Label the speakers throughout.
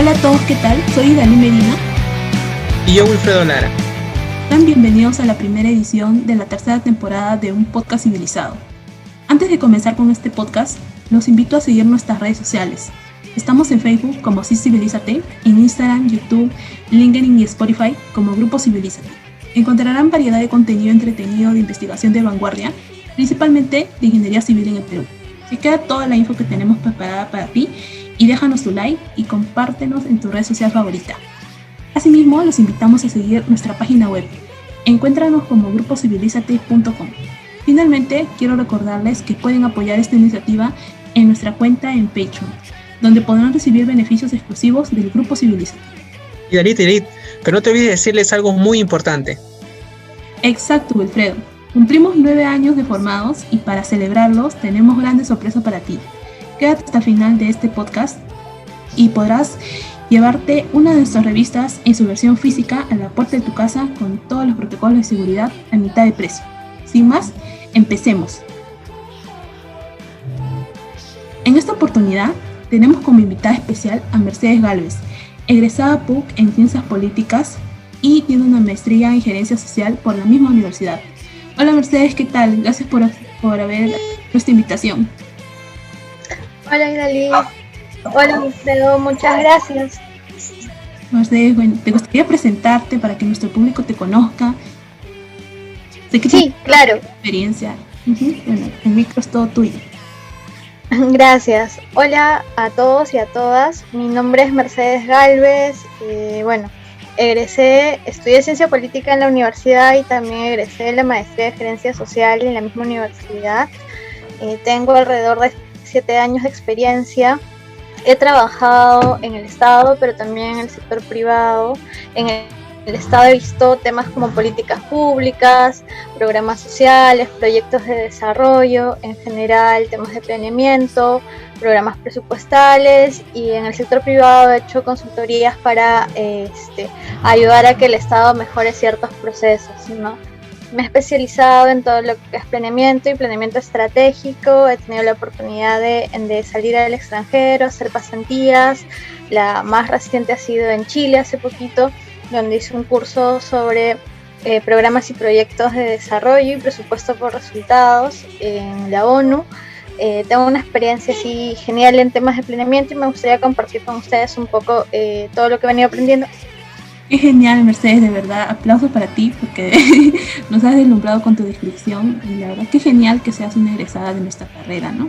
Speaker 1: Hola a todos, ¿qué tal? Soy Dalí Medina.
Speaker 2: Y yo, Wilfredo Lara.
Speaker 1: Sean bienvenidos a la primera edición de la tercera temporada de Un Podcast Civilizado. Antes de comenzar con este podcast, los invito a seguir nuestras redes sociales. Estamos en Facebook como Civilízate, en Instagram, YouTube, LinkedIn y Spotify como Grupo Civilízate. Encontrarán variedad de contenido entretenido de investigación de vanguardia, principalmente de ingeniería civil en el Perú. Se queda toda la info que tenemos preparada para ti y déjanos tu like y compártenos en tu red social favorita. Asimismo, los invitamos a seguir nuestra página web. Encuéntranos como grupocivilizate.com. Finalmente, quiero recordarles que pueden apoyar esta iniciativa en nuestra cuenta en Patreon, donde podrán recibir beneficios exclusivos del Grupo Civilizate.
Speaker 2: Y Dalit, pero no te olvides decirles algo muy importante.
Speaker 1: Exacto, Wilfredo. Cumplimos 9 años de formados y para celebrarlos tenemos grandes sorpresas para ti. Quédate hasta el final de este podcast y podrás llevarte una de nuestras revistas en su versión física a la puerta de tu casa con todos los protocolos de seguridad a mitad de precio. Sin más, empecemos. En esta oportunidad tenemos como invitada especial a Mercedes Gálvez, egresada PUC en Ciencias Políticas y tiene una maestría en Gerencia Social por la misma universidad. Hola Mercedes, ¿qué tal? Gracias por haber nuestra invitación.
Speaker 3: Hola Idalí, hola Wilfredo, muchas gracias.
Speaker 1: Mercedes, bueno, ¿te gustaría presentarte para que nuestro público te conozca? Sé que
Speaker 3: sí, claro.
Speaker 1: Experiencia. Bueno, el micro es todo tuyo.
Speaker 3: Gracias. Hola a todos y a todas. Mi nombre es Mercedes Gálvez. Estudié Ciencia Política en la universidad y también egresé la maestría de Gerencia Social en la misma universidad. Tengo alrededor de 7 años de experiencia. He trabajado en el Estado, pero también en el sector privado. En el Estado he visto temas como políticas públicas, programas sociales, proyectos de desarrollo, en general temas de planeamiento, programas presupuestales, y en el sector privado he hecho consultorías para ayudar a que el Estado mejore ciertos procesos, ¿no? Me he especializado en todo lo que es planeamiento y planeamiento estratégico. He tenido la oportunidad de salir al extranjero, hacer pasantías. La más reciente ha sido en Chile hace poquito, donde hice un curso sobre programas y proyectos de desarrollo y presupuesto por resultados en la ONU. Tengo una experiencia así genial en temas de planeamiento y me gustaría compartir con ustedes un poco todo lo que he venido aprendiendo.
Speaker 1: Qué genial, Mercedes, de verdad, aplausos para ti porque nos has deslumbrado con tu descripción y la verdad qué genial que seas una egresada de nuestra carrera, ¿no?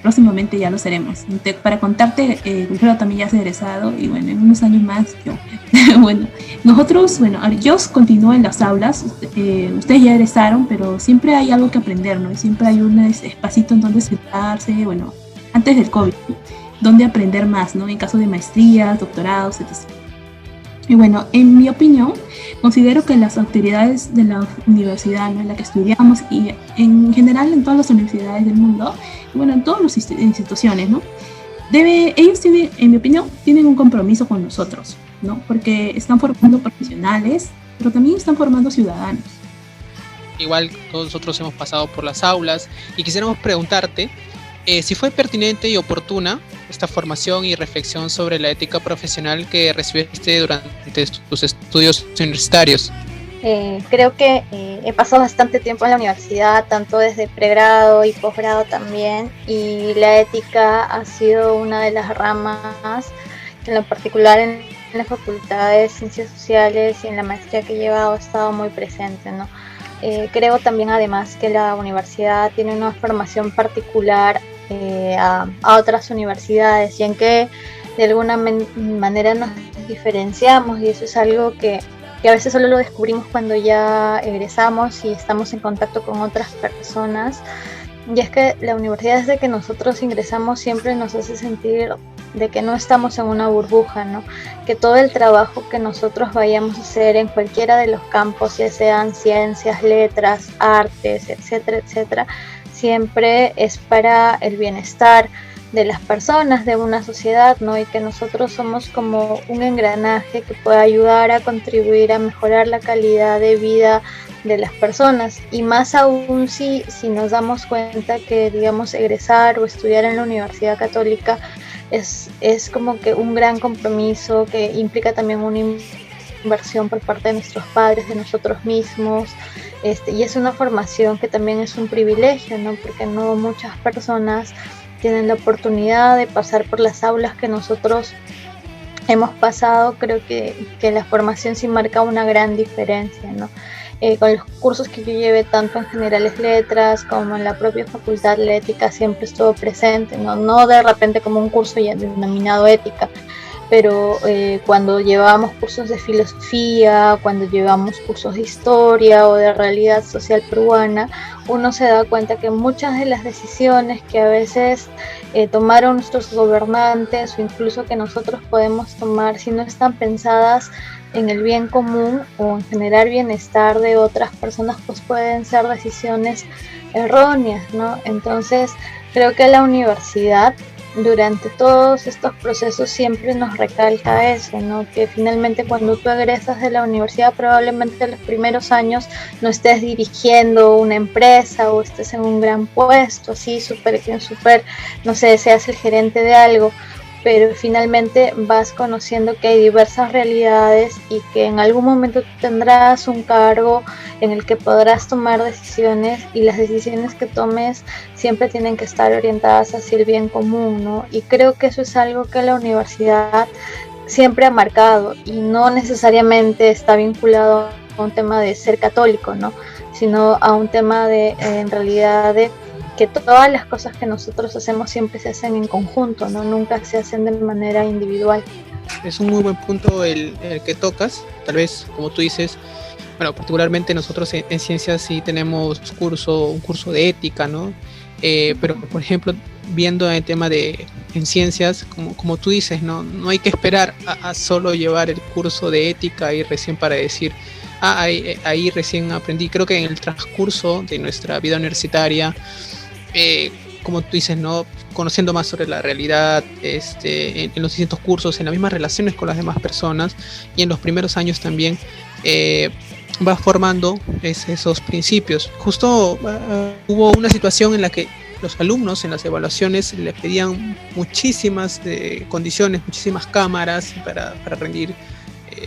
Speaker 1: Próximamente ya lo seremos. Para contarte, Wilfredo también ya es egresado y bueno, en unos años más yo. Bueno, nosotros, yo continúo en las aulas, ustedes ya egresaron, pero siempre hay algo que aprender, ¿no? Y siempre hay un espacito en donde sentarse, bueno, antes del COVID, donde aprender más, ¿no? En caso de maestrías, doctorados, etc. Y bueno, en mi opinión, considero que las autoridades de la universidad, ¿no?, en la que estudiamos y en general en todas las universidades del mundo, y bueno, en todas las instituciones, ¿no?, ellos tienen, en mi opinión, tienen un compromiso con nosotros, ¿no?, porque están formando profesionales, pero también están formando ciudadanos.
Speaker 2: Igual todos nosotros hemos pasado por las aulas y quisiéramos preguntarte si fue pertinente y oportuna esta formación y reflexión sobre la ética profesional que recibiste durante tus estudios universitarios.
Speaker 3: Creo que he pasado bastante tiempo en la universidad, tanto desde pregrado y posgrado también, y la ética ha sido una de las ramas que en lo particular en la Facultad de Ciencias Sociales y en la maestría que he llevado ha estado muy presente, ¿no? Creo también además que la universidad tiene una formación particular a otras universidades y en que de alguna manera nos diferenciamos, y eso es algo que a veces solo lo descubrimos cuando ya egresamos y estamos en contacto con otras personas. Y es que la universidad, desde que nosotros ingresamos, siempre nos hace sentir de que no estamos en una burbuja, ¿no? Que todo el trabajo que nosotros vayamos a hacer en cualquiera de los campos, ya sean ciencias, letras, artes, etcétera, etcétera, siempre es para el bienestar de las personas, de una sociedad, ¿no? Y que nosotros somos como un engranaje que puede ayudar a contribuir a mejorar la calidad de vida de las personas, y más aún si nos damos cuenta que, digamos, egresar o estudiar en la Universidad Católica es como que un gran compromiso que implica también una inversión por parte de nuestros padres, de nosotros mismos, y es una formación que también es un privilegio, ¿no? Porque no muchas personas tienen la oportunidad de pasar por las aulas que nosotros hemos pasado. Creo que la formación sí marca una gran diferencia, ¿no? Con los cursos que yo llevé tanto en Generales Letras como en la propia Facultad de Ética siempre estuvo presente, no de repente como un curso ya denominado ética, pero cuando llevábamos cursos de filosofía, cuando llevamos cursos de historia o de realidad social peruana, uno se da cuenta que muchas de las decisiones que a veces tomaron nuestros gobernantes o incluso que nosotros podemos tomar, si no están pensadas en el bien común o en generar bienestar de otras personas, pues pueden ser decisiones erróneas, ¿no? Entonces creo que la universidad durante todos estos procesos siempre nos recalca eso, ¿no? Que finalmente cuando tú egresas de la universidad probablemente en los primeros años no estés dirigiendo una empresa o estés en un gran puesto, así súper, no sé, seas el gerente de algo, pero finalmente vas conociendo que hay diversas realidades y que en algún momento tendrás un cargo en el que podrás tomar decisiones, y las decisiones que tomes siempre tienen que estar orientadas hacia el bien común, ¿no? Y creo que eso es algo que la universidad siempre ha marcado y no necesariamente está vinculado a un tema de ser católico, ¿no? Sino a un tema de, en realidad, de que todas las cosas que nosotros hacemos siempre se hacen en conjunto, ¿no? Nunca se hacen de manera individual.
Speaker 2: Es un muy buen punto el que tocas. Tal vez, como tú dices, bueno, particularmente nosotros en ciencias sí tenemos un curso de ética, ¿no? Pero, por ejemplo, viendo el tema en ciencias, como tú dices, no hay que esperar a solo llevar el curso de ética y recién para decir, ahí recién aprendí. Creo que en el transcurso de nuestra vida universitaria, como tú dices, ¿no? Conociendo más sobre la realidad, en los distintos cursos, en las mismas relaciones con las demás personas y en los primeros años también, vas formando esos principios. Justo hubo una situación en la que los alumnos en las evaluaciones le pedían muchísimas condiciones, muchísimas cámaras para rendir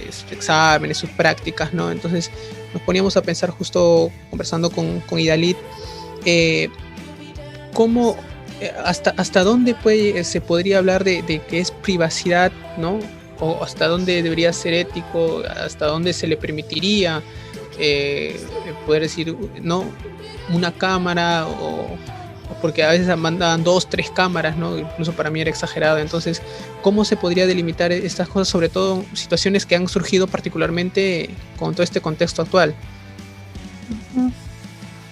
Speaker 2: sus exámenes, sus prácticas, ¿no? Entonces nos poníamos a pensar, justo conversando con Idalit, cómo, hasta dónde se podría hablar de que es privacidad, ¿no? O hasta dónde debería ser ético, hasta dónde se le permitiría poder decir, no, una cámara, o porque a veces mandan 2, 3 cámaras, ¿no? Incluso para mí era exagerado. Entonces, ¿cómo se podría delimitar estas cosas, sobre todo situaciones que han surgido particularmente con todo este contexto actual?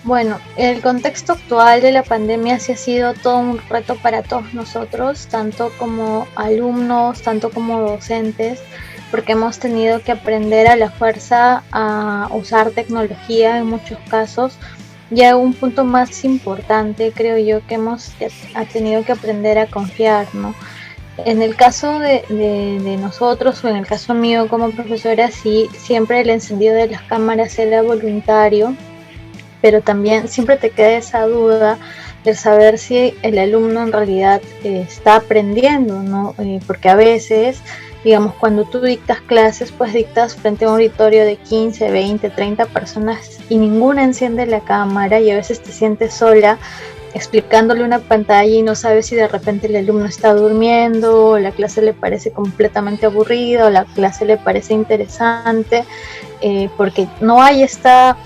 Speaker 3: Bueno, el contexto actual de la pandemia sí ha sido todo un reto para todos nosotros, tanto como alumnos, tanto como docentes, porque hemos tenido que aprender a la fuerza a usar tecnología en muchos casos. Ya un punto más importante, creo yo, que hemos tenido que aprender a confiar, ¿no? En el caso de nosotros, o en el caso mío como profesora, sí, siempre el encendido de las cámaras era voluntario, pero también siempre te queda esa duda de saber si el alumno en realidad está aprendiendo, ¿no? Porque a veces, digamos, cuando tú dictas clases, pues dictas frente a un auditorio de 15, 20, 30 personas y ninguna enciende la cámara, y a veces te sientes sola explicándole una pantalla y no sabes si de repente el alumno está durmiendo, o la clase le parece completamente aburrida, o la clase le parece interesante, porque no hay esta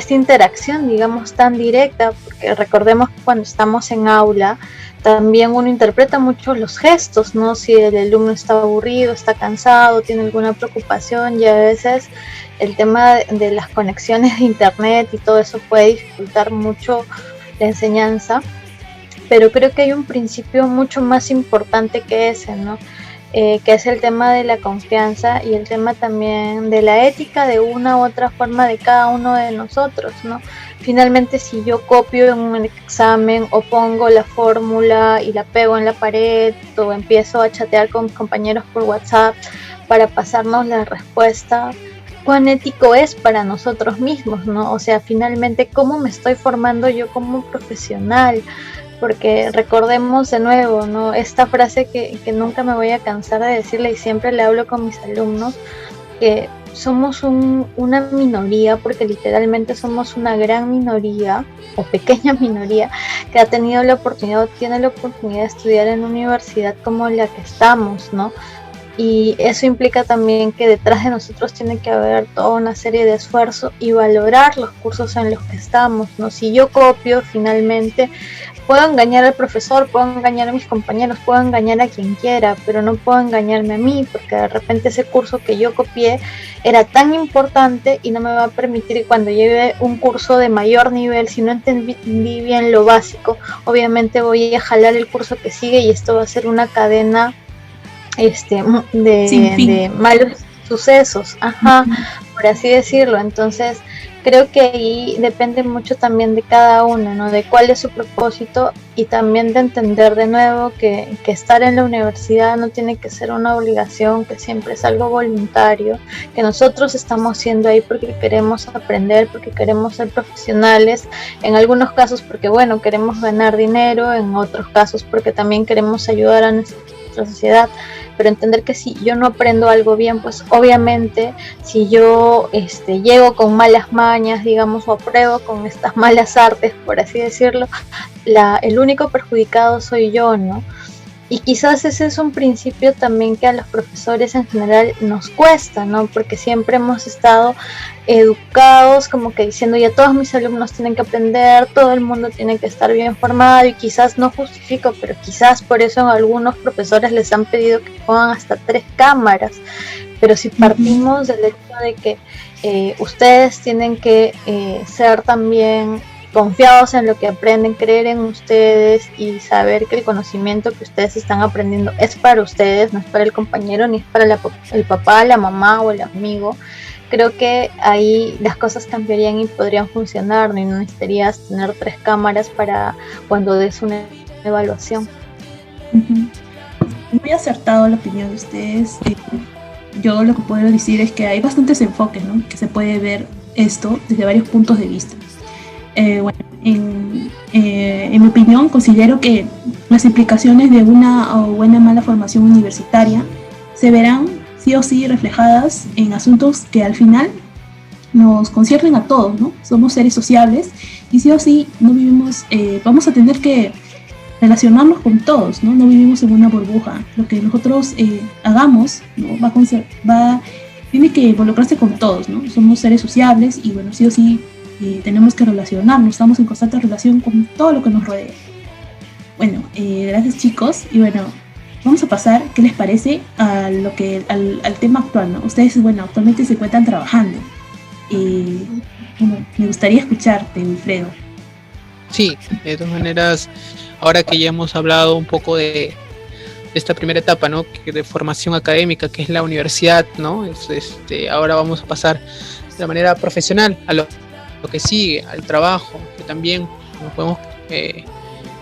Speaker 3: interacción, digamos, tan directa, porque recordemos que cuando estamos en aula también uno interpreta mucho los gestos, ¿no? Si el alumno está aburrido, está cansado, tiene alguna preocupación, y a veces el tema de las conexiones de internet y todo eso puede dificultar mucho la enseñanza, pero creo que hay un principio mucho más importante que ese, ¿no? Que es el tema de la confianza y el tema también de la ética de una u otra forma de cada uno de nosotros, ¿no? Finalmente, si yo copio en un examen o pongo la fórmula y la pego en la pared, o empiezo a chatear con compañeros por WhatsApp para pasarnos la respuesta, ¿cuán ético es para nosotros mismos, ¿no? O sea, finalmente, ¿cómo me estoy formando yo como profesional? porque recordemos de nuevo, ¿no? Esta frase que nunca me voy a cansar de decirle y siempre le hablo con mis alumnos, que somos una minoría, porque literalmente somos una gran minoría o pequeña minoría que ha tenido la oportunidad, tiene la oportunidad de estudiar en una universidad como la que estamos, ¿no? Y eso implica también que detrás de nosotros tiene que haber toda una serie de esfuerzo y valorar los cursos en los que estamos, ¿no? Si yo copio, finalmente puedo engañar al profesor, puedo engañar a mis compañeros, puedo engañar a quien quiera, pero no puedo engañarme a mí, porque de repente ese curso que yo copié era tan importante y no me va a permitir que cuando lleve un curso de mayor nivel, si no entendí bien lo básico, obviamente voy a jalar el curso que sigue y esto va a ser una cadena de malos sucesos, por así decirlo. Entonces creo que ahí depende mucho también de cada uno, ¿no? De cuál es su propósito, y también de entender de nuevo que estar en la universidad no tiene que ser una obligación, que siempre es algo voluntario, que nosotros estamos siendo ahí porque queremos aprender, porque queremos ser profesionales, en algunos casos porque, bueno, queremos ganar dinero, en otros casos porque también queremos ayudar a nuestra sociedad. Pero entender que si yo no aprendo algo bien, pues obviamente si yo llego con malas mañas, digamos, o apruebo con estas malas artes, por así decirlo, el único perjudicado soy yo, ¿no? Y quizás ese es un principio también que a los profesores en general nos cuesta, ¿no? Porque siempre hemos estado educados como que diciendo, ya todos mis alumnos tienen que aprender, todo el mundo tiene que estar bien formado, y quizás no justifico, pero quizás por eso a algunos profesores les han pedido que pongan hasta 3 cámaras. Pero si partimos del hecho de que ustedes tienen que ser también confiados en lo que aprenden, creer en ustedes y saber que el conocimiento que ustedes están aprendiendo es para ustedes, no es para el compañero, ni es para el papá, la mamá o el amigo, creo que ahí las cosas cambiarían y podrían funcionar, ¿no? Y no necesitarías tener 3 cámaras para cuando des una evaluación.
Speaker 1: Muy acertado la opinión de ustedes. Yo lo que puedo decir es que hay bastantes enfoques, ¿no? Que se puede ver esto desde varios puntos de vista. Bueno, en mi opinión, considero que las implicaciones de una o buena mala formación universitaria se verán sí o sí reflejadas en asuntos que al final nos conciernen a todos, ¿no? Somos seres sociables y sí o sí no vivimos, vamos a tener que relacionarnos con todos, ¿no? No vivimos en una burbuja. Lo que nosotros hagamos, ¿no? Tiene que involucrarse con todos, ¿no? Somos seres sociables y bueno, sí o sí tenemos que relacionarnos, estamos en constante relación con todo lo que nos rodea. Bueno, gracias chicos, y bueno, vamos a pasar, ¿qué les parece? Al tema actual, ¿no? Ustedes, bueno, actualmente se encuentran trabajando. Bueno, me gustaría escucharte, Wilfredo.
Speaker 2: Sí, de todas maneras, ahora que ya hemos hablado un poco de esta primera etapa, ¿no? De formación académica, que es la universidad, ¿no? Ahora vamos a pasar de manera profesional a lo que sigue, al trabajo, que también no podemos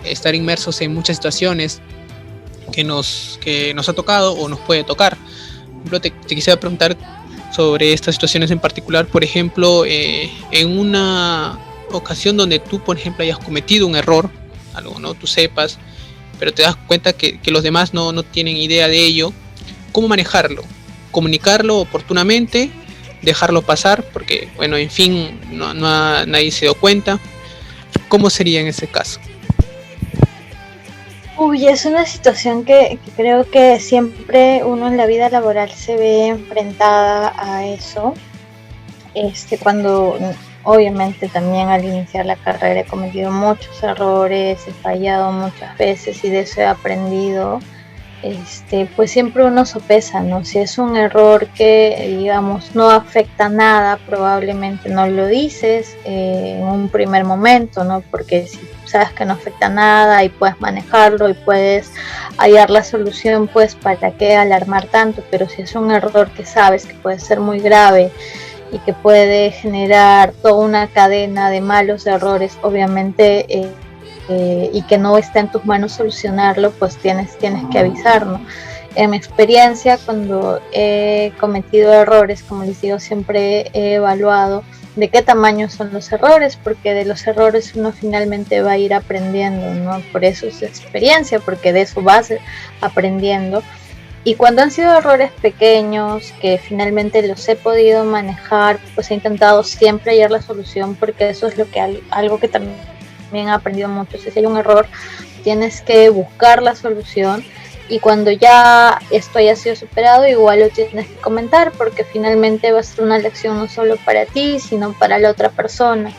Speaker 2: estar inmersos en muchas situaciones que nos ha tocado o nos puede tocar. Por ejemplo, te quisiera preguntar sobre estas situaciones en particular, por ejemplo, en una ocasión donde tú, por ejemplo, hayas cometido un error, algo, ¿no? Tú sepas, pero te das cuenta que los demás no tienen idea de ello. ¿Cómo manejarlo? ¿Comunicarlo oportunamente? ¿Dejarlo pasar? Porque, bueno, en fin, nadie se dio cuenta. ¿Cómo sería en ese caso?
Speaker 3: Es una situación que creo que siempre uno en la vida laboral se ve enfrentada a eso. Cuando obviamente también al iniciar la carrera he cometido muchos errores, he fallado muchas veces y de eso he aprendido. Pues siempre uno sopesa, ¿no? Si es un error que, digamos, no afecta nada, probablemente no lo dices en un primer momento, ¿no? Porque si sabes que no afecta nada y puedes manejarlo y puedes hallar la solución, pues ¿para qué alarmar tanto? Pero si es un error que sabes que puede ser muy grave y que puede generar toda una cadena de malos errores, obviamente y que no está en tus manos solucionarlo, pues tienes que avisar, ¿no? En mi experiencia, cuando he cometido errores, como les digo, siempre he evaluado de qué tamaño son los errores, porque de los errores uno finalmente va a ir aprendiendo, ¿no? Por eso es experiencia, porque de eso vas aprendiendo. Y cuando han sido errores pequeños que finalmente los he podido manejar, pues he intentado siempre hallar la solución, porque eso es lo que algo que también he aprendido mucho. Si hay un error, tienes que buscar la solución, y cuando ya esto haya sido superado, igual lo tienes que comentar, porque finalmente va a ser una lección no solo para ti, sino para la otra persona.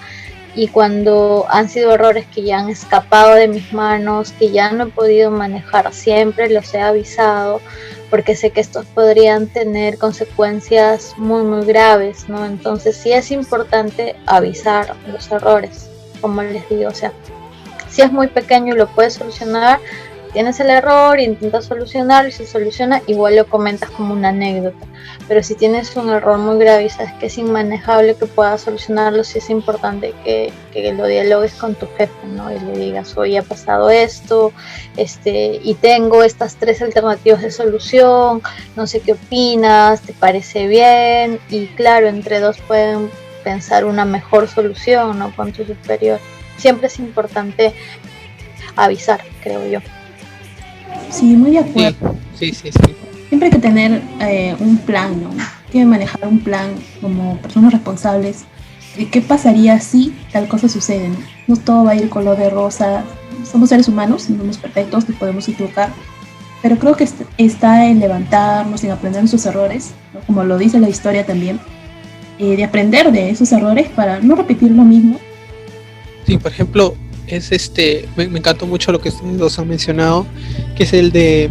Speaker 3: Y cuando han sido errores que ya han escapado de mis manos, que ya no he podido manejar, siempre los he avisado, porque sé que estos podrían tener consecuencias muy muy graves, ¿no? Entonces sí es importante avisar los errores, como les digo. O sea, si es muy pequeño y lo puedes solucionar, tienes el error, intentas solucionarlo, y si se soluciona, igual lo comentas como una anécdota. Pero si tienes un error muy grave y sabes que es inmanejable que puedas solucionarlo, sí es importante que lo dialogues con tu jefe, ¿no? Y le digas, oye, ha pasado esto, y tengo estas 3 alternativas de solución, no sé qué opinas, ¿te parece bien? Y claro, entre dos pueden pensar una mejor solución, ¿no? Con tu superior. Siempre es importante avisar, creo yo.
Speaker 1: Sí, muy de acuerdo.
Speaker 2: Sí.
Speaker 1: Siempre hay que tener un plan, ¿no? Hay que manejar un plan como personas responsables de qué pasaría si tal cosa sucede, ¿no? No todo va a ir color de rosa. Somos seres humanos, no somos perfectos, nos podemos equivocar, pero creo que está en levantarnos, en aprender nuestros errores, ¿no? Como lo dice la historia también, de aprender de esos errores para no repetir lo mismo.
Speaker 2: Sí, por ejemplo, es me encantó mucho lo que ustedes dos han mencionado, que es el de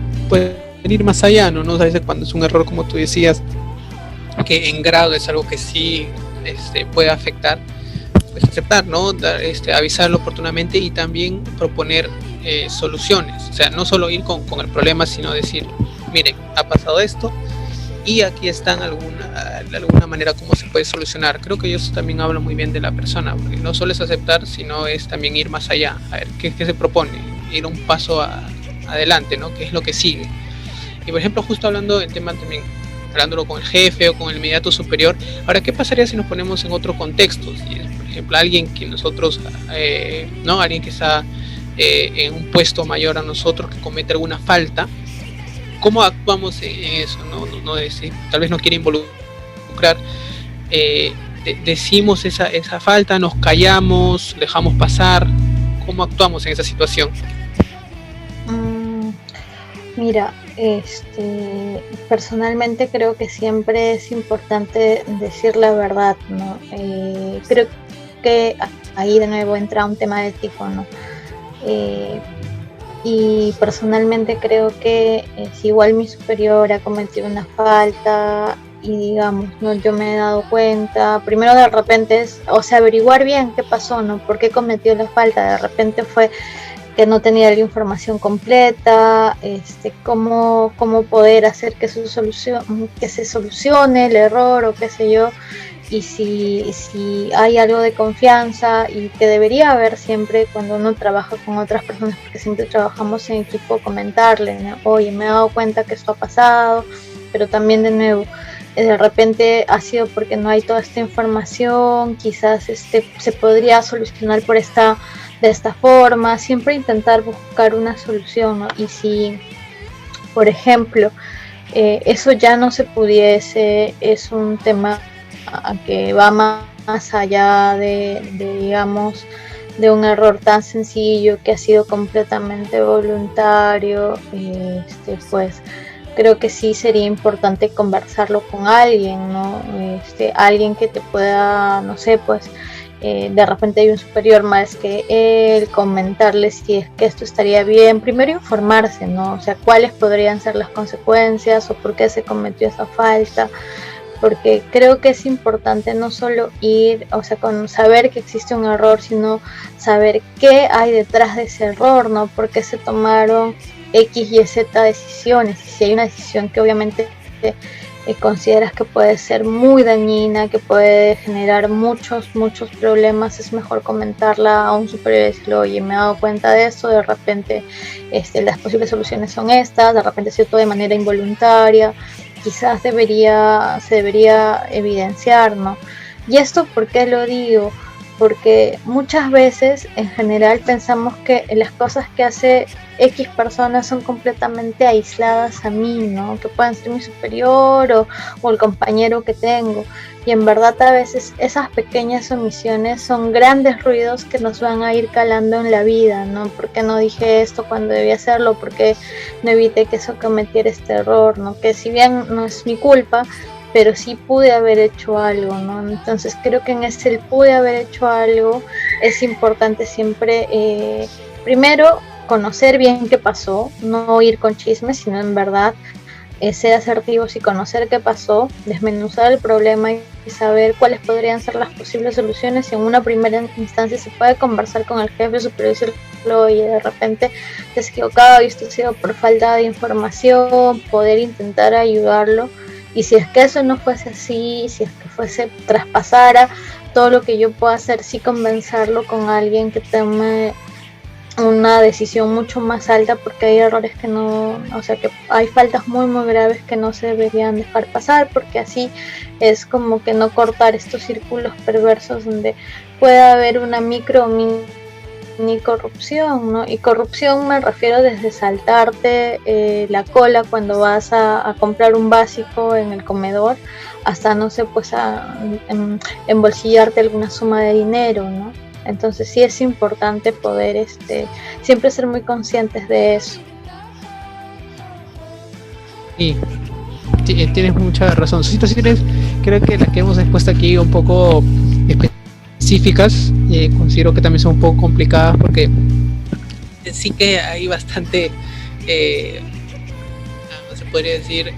Speaker 2: ir más allá, ¿no? A veces cuando es un error, como tú decías, que en grado es algo que sí puede afectar, pues aceptar, ¿no? Avisarlo oportunamente y también proponer soluciones. O sea, no solo ir con el problema, sino decir, miren, ha pasado esto y aquí están de alguna manera cómo se puede solucionar. Creo que eso también habla muy bien de la persona, porque no solo es aceptar, sino es también ir más allá, a ver qué se propone, ir un paso adelante, ¿no? ¿Qué es lo que sigue? Y por ejemplo, justo hablando del tema también, hablándolo con el jefe o con el inmediato superior, ahora, ¿qué pasaría si nos ponemos en otro contexto? Si es, por ejemplo, alguien que nosotros, ¿no? Alguien que está en un puesto mayor a nosotros, que comete alguna falta, ¿cómo actuamos en eso? No decir, tal vez no quiere involucrar, decimos esa falta, nos callamos, dejamos pasar. ¿Cómo actuamos en esa situación?
Speaker 3: Mira, personalmente creo que siempre es importante decir la verdad, ¿no? Creo que ahí de nuevo entra un tema ético, ¿no? Y personalmente creo que si igual mi superior ha cometido una falta y digamos, ¿no? Yo me he dado cuenta, primero de repente es, o sea, averiguar bien qué pasó, ¿no? ¿Por qué cometió la falta? De repente fue que no tenía la información completa, cómo poder hacer que se solucione el error o qué sé yo, y si hay algo de confianza, y que debería haber siempre cuando uno trabaja con otras personas, porque siempre trabajamos en equipo, comentarle, ¿no? Oye, me he dado cuenta que esto ha pasado, pero también de nuevo, de repente ha sido porque no hay toda esta información, quizás se podría solucionar de esta forma, siempre intentar buscar una solución, ¿no? Y si, por ejemplo, eso ya no se pudiese, es un tema que va más allá digamos, de un error tan sencillo que ha sido completamente voluntario, pues creo que sí sería importante conversarlo con alguien, ¿no? Alguien que te pueda, no sé, pues de repente hay un superior más que él, comentarle si es que esto estaría bien, primero informarse, ¿no? O sea, cuáles podrían ser las consecuencias o por qué se cometió esa falta, porque creo que es importante no solo ir, o sea, con saber que existe un error, sino saber qué hay detrás de ese error, ¿no? Por qué se tomaron X, Y, Z decisiones, y si hay una decisión que obviamente consideras que puede ser muy dañina, que puede generar muchos problemas, es mejor comentarla a un superior y decirle, oye, me he dado cuenta de eso, de repente las posibles soluciones son estas, de repente ha sido todo de manera involuntaria, quizás se debería evidenciar, ¿no? ¿Y esto por qué lo digo? Porque muchas veces en general pensamos que las cosas que hace X personas son completamente aisladas a mí, ¿no? Que pueden ser mi superior o el compañero que tengo. Y en verdad a veces esas pequeñas omisiones son grandes ruidos que nos van a ir calando en la vida, ¿no? ¿Por qué no dije esto cuando debía hacerlo? ¿Por qué no evité que eso cometiera este error, ¿no? Que si bien no es mi culpa, pero sí pude haber hecho algo, ¿no? Entonces creo que en ese pude haber hecho algo es importante siempre, primero, conocer bien qué pasó, no ir con chismes, sino en verdad ser asertivos y conocer qué pasó, desmenuzar el problema y saber cuáles podrían ser las posibles soluciones. Y en una primera instancia se puede conversar con el jefe superior y decirle, oye, de repente te has equivocado y esto ha sido por falta de información, poder intentar ayudarlo. Y si es que eso no fuese así, si es que traspasara todo lo que yo pueda hacer, sí convencerlo con alguien que tome una decisión mucho más alta, porque hay errores que no, o sea, que hay faltas muy muy graves que no se deberían dejar pasar, porque así es como que no cortar estos círculos perversos donde puede haber una micro o mini corrupción, ¿no? Y corrupción me refiero desde saltarte la cola cuando vas a comprar un básico en el comedor, hasta, no sé, pues embolsillarte alguna suma de dinero, ¿no? Entonces sí es importante poder siempre ser muy conscientes de eso.
Speaker 2: Sí, tienes mucha razón. Son situaciones, creo que las que hemos expuesto aquí un poco específicas, considero que también son un poco complicadas porque sí que hay bastante, se podría decir,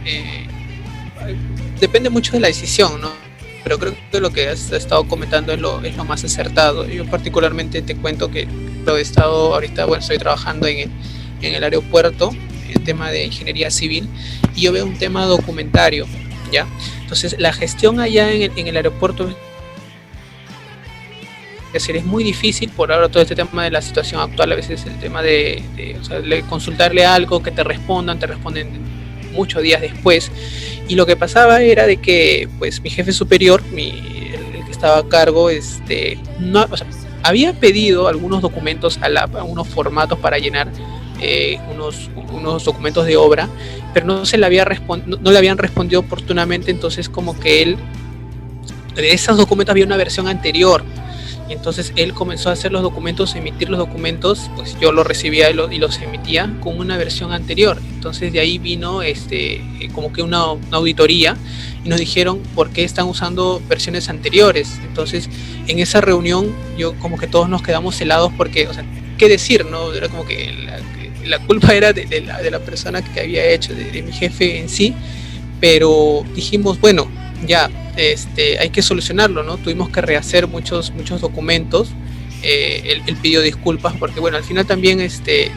Speaker 2: depende mucho de la decisión, ¿no? Pero creo que lo que has estado comentando es lo más acertado. Yo particularmente te cuento que lo he estado ahorita, bueno, estoy trabajando en el aeropuerto, el tema de ingeniería civil, y yo veo un tema documentario, ¿ya? Entonces, la gestión allá en el aeropuerto es muy difícil por ahora, todo este tema de la situación actual. A veces el tema de o sea, consultarle algo, que te responden muchos días después. Y lo que pasaba era de que pues mi jefe superior, el que estaba a cargo, no, o sea, había pedido algunos documentos unos formatos para llenar, unos documentos de obra, pero no le habían respondido oportunamente. Entonces como que de esos documentos había una versión anterior, y entonces él comenzó a hacer los documentos, emitir los documentos, pues yo los recibía y los emitía con una versión anterior. Entonces de ahí vino como que una auditoría, y nos dijeron por qué están usando versiones anteriores. Entonces en esa reunión yo como que todos nos quedamos helados, porque, o sea, qué decir, ¿no? Era como que la culpa era de la persona que había hecho, de mi jefe en sí, pero dijimos, bueno, ya, hay que solucionarlo, ¿no? Tuvimos que rehacer muchos documentos. Él pidió disculpas porque, bueno, al final también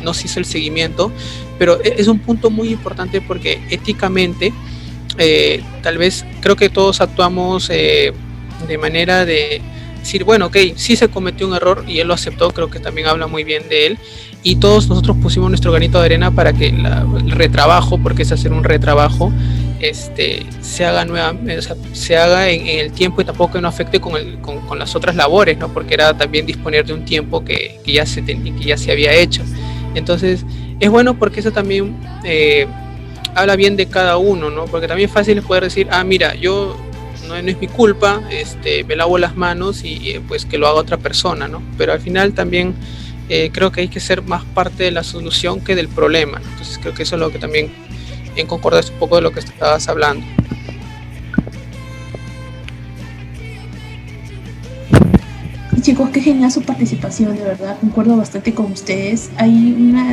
Speaker 2: no se hizo el seguimiento, pero es un punto muy importante porque éticamente, tal vez creo que todos actuamos de manera de decir, bueno, ok, sí se cometió un error y él lo aceptó. Creo que también habla muy bien de él, y todos nosotros pusimos nuestro granito de arena para que el retrabajo, porque es hacer un retrabajo, se haga nuevamente, o sea, se haga en el tiempo, y tampoco no afecte con las otras labores, ¿no? Porque era también disponer de un tiempo que ya se había hecho. Entonces es bueno porque eso también habla bien de cada uno, ¿no? Porque también es fácil poder decir, mira, yo no es mi culpa, me lavo las manos y pues que lo haga otra persona, ¿no? Pero al final también creo que hay que ser más parte de la solución que del problema, ¿no? Entonces creo que eso es lo que también en concordancia un poco de lo que estabas hablando.
Speaker 1: Y chicos, qué genial su participación, de verdad, concuerdo bastante con ustedes.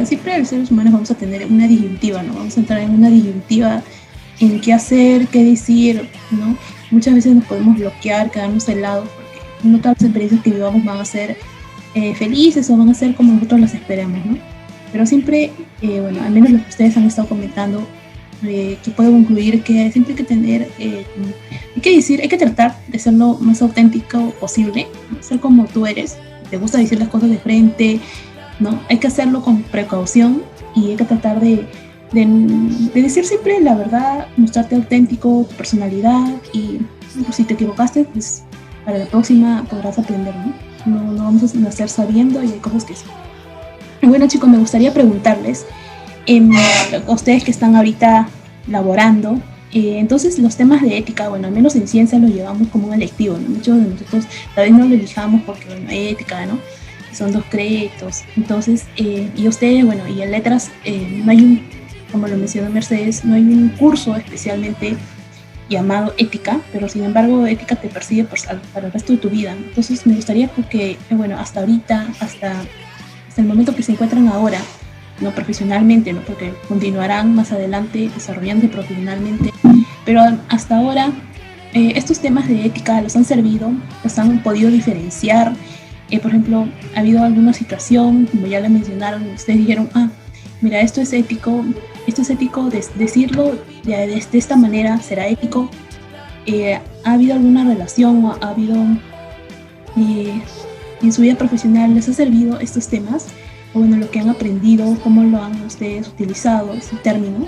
Speaker 1: Siempre los seres humanos vamos a tener una disyuntiva, ¿no? Vamos a entrar en una disyuntiva en qué hacer, qué decir, ¿no? Muchas veces nos podemos bloquear, quedarnos helados, porque no todas las experiencias que vivamos van a ser felices o van a ser como nosotros las esperamos, ¿no? Pero siempre, bueno, al menos lo que ustedes han estado comentando, que puedo concluir que siempre hay que tener, hay que tratar de ser lo más auténtico posible, ¿no? Ser como tú eres, te gusta decir las cosas de frente, ¿no? Hay que hacerlo con precaución, y hay que tratar de decir siempre la verdad, mostrarte auténtico, tu personalidad, y pues, si te equivocaste, pues para la próxima podrás aprender, ¿no? No vamos a nacer sabiendo y hay cosas que sí. Bueno, chicos, me gustaría preguntarles, a ustedes que están ahorita laborando, entonces los temas de ética, bueno, al menos en ciencia los llevamos como un electivo, ¿no? Muchos de nosotros tal vez no lo elijamos porque, bueno, ética, ¿no? Son 2 créditos. Entonces, y ustedes, bueno, y en letras no hay un, como lo mencionó Mercedes, no hay un curso especialmente llamado ética, pero sin embargo ética te persigue para el resto de tu vida. Entonces me gustaría que, bueno, hasta ahorita, hasta el momento que se encuentran ahora, no profesionalmente, ¿no? Porque continuarán más adelante desarrollándose profesionalmente, pero hasta ahora estos temas de ética los han servido, los han podido diferenciar. Por ejemplo, ha habido alguna situación, como ya le mencionaron, ustedes dijeron, mira, esto es ético, decirlo de esta manera será ético. ¿Ha habido alguna relación o ha habido en su vida profesional les ha servido estos temas? O bueno, lo que han aprendido, cómo lo han ustedes utilizado, ese término.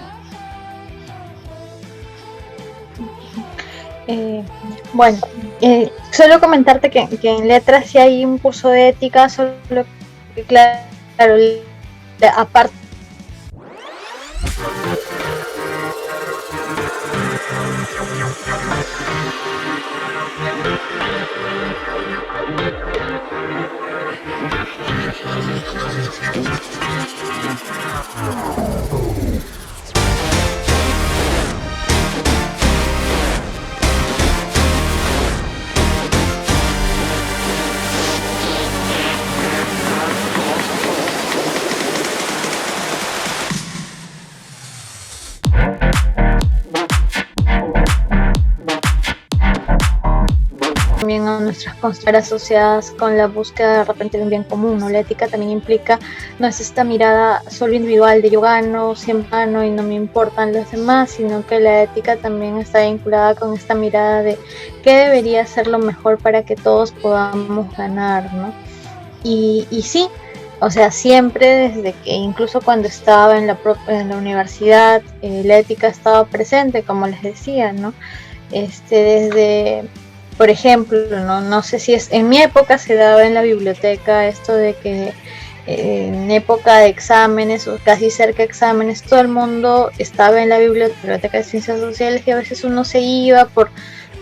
Speaker 3: Bueno, solo comentarte que en letras sí hay un curso de ética, solo que claro, aparte también a nuestras conductas asociadas con la búsqueda de repente de un bien común, ¿no? La ética también implica, no es esta mirada solo individual de yo gano, siempre gano y no me importan los demás, sino que la ética también está vinculada con esta mirada de qué debería ser lo mejor para que todos podamos ganar, ¿no? Y sí, o sea, siempre desde que incluso cuando estaba en la universidad, la ética estaba presente, como les decía, ¿no? Desde, por ejemplo, no sé si es en mi época se daba en la biblioteca esto de que en época de exámenes o casi cerca de exámenes todo el mundo estaba en la biblioteca de ciencias sociales y a veces uno se iba por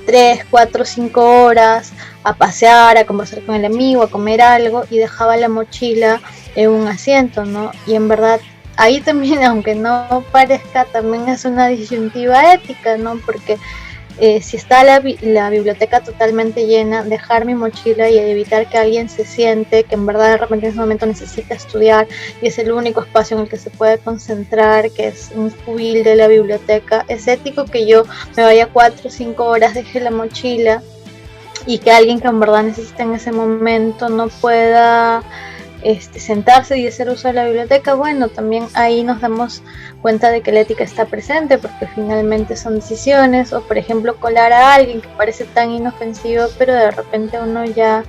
Speaker 3: 3, 4, 5 horas a pasear, a conversar con el amigo, a comer algo y dejaba la mochila en un asiento, ¿no? Y en verdad ahí también, aunque no parezca, también es una disyuntiva ética, ¿no? Porque si está la biblioteca totalmente llena, dejar mi mochila y evitar que alguien se siente que en verdad de repente en ese momento necesita estudiar y es el único espacio en el que se puede concentrar, que es un cubil de la biblioteca, es ético que yo me vaya 4 o 5 horas, deje la mochila y que alguien que en verdad necesita en ese momento no pueda sentarse y hacer uso de la biblioteca. Bueno, también ahí nos damos cuenta de que la ética está presente porque finalmente son decisiones, o por ejemplo colar a alguien que parece tan inofensivo pero de repente uno ya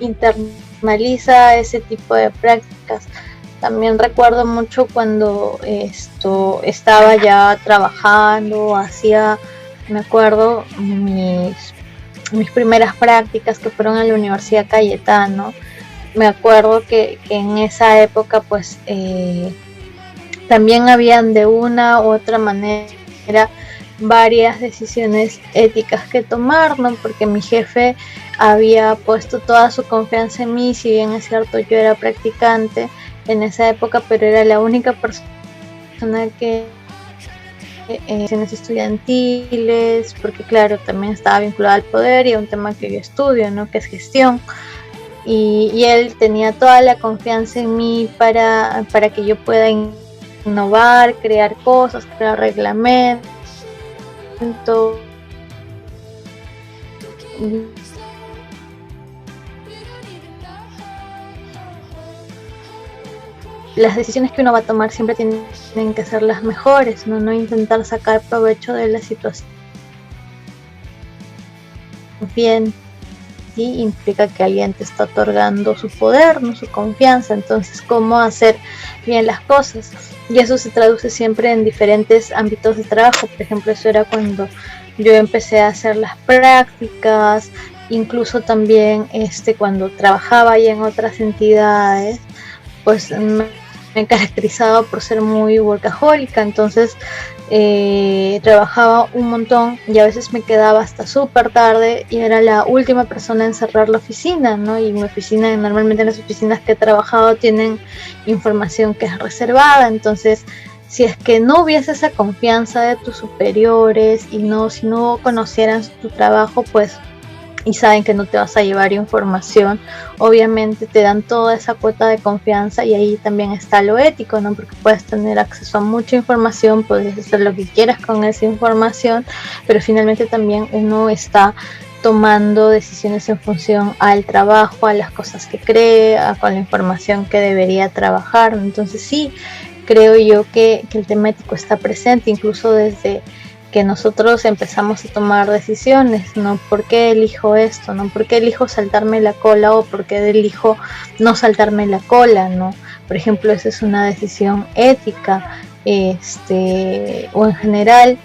Speaker 3: internaliza ese tipo de prácticas. También recuerdo mucho cuando estaba ya trabajando, me acuerdo mis primeras prácticas que fueron en la Universidad Cayetano. Me acuerdo que en esa época pues también habían de una u otra manera varias decisiones éticas que tomar, ¿no? Porque mi jefe había puesto toda su confianza en mí, si bien es cierto yo era practicante en esa época, pero era la única persona que acciones estudiantiles, porque claro, también estaba vinculada al poder y a un tema que yo estudio, ¿no? Que es gestión. Y él tenía toda la confianza en mí para que yo pueda innovar, crear cosas, crear reglamentos. Las decisiones que uno va a tomar siempre tienen que ser las mejores, no intentar sacar provecho de la situación. Bien, sí, implica que alguien te está otorgando su poder, no su confianza, entonces cómo hacer bien las cosas, y eso se traduce siempre en diferentes ámbitos de trabajo. Por ejemplo, eso era cuando yo empecé a hacer las prácticas incluso también cuando trabajaba ahí en otras entidades, pues me caracterizaba por ser muy workahólica, entonces trabajaba un montón y a veces me quedaba hasta súper tarde y era la última persona en cerrar la oficina, ¿no? Y mi oficina, normalmente en las oficinas que he trabajado tienen información que es reservada, entonces si es que no hubiese esa confianza de tus superiores y si no conocieran tu trabajo, pues, y saben que no te vas a llevar información, obviamente te dan toda esa cuota de confianza y ahí también está lo ético, ¿no? Porque puedes tener acceso a mucha información, puedes hacer lo que quieras con esa información, pero finalmente también uno está tomando decisiones en función al trabajo, a las cosas que cree, con la información que debería trabajar. Entonces sí, creo yo que el tema ético está presente, incluso desde que nosotros empezamos a tomar decisiones, ¿no? ¿Por qué elijo esto? ¿No? ¿Por qué elijo saltarme la cola o por qué elijo no saltarme la cola? ¿No? Por ejemplo, esa es una decisión ética, o en general,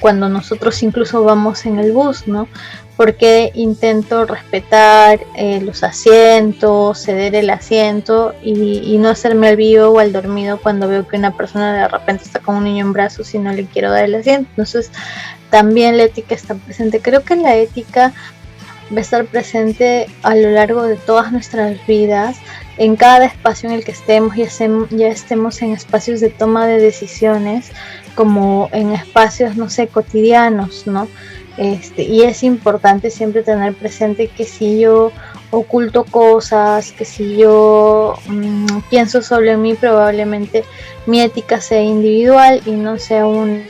Speaker 3: cuando nosotros incluso vamos en el bus, ¿no? Porque intento respetar los asientos, ceder el asiento y no hacerme al vivo o al dormido cuando veo que una persona de repente está con un niño en brazos y no le quiero dar el asiento. Entonces también la ética está presente. Creo que la ética va a estar presente a lo largo de todas nuestras vidas, en cada espacio en el que estemos, ya estemos en espacios de toma de decisiones, como en espacios, no sé, cotidianos, ¿no? Y es importante siempre tener presente que si yo oculto cosas, que si yo pienso sobre mí, probablemente mi ética sea individual y no sea una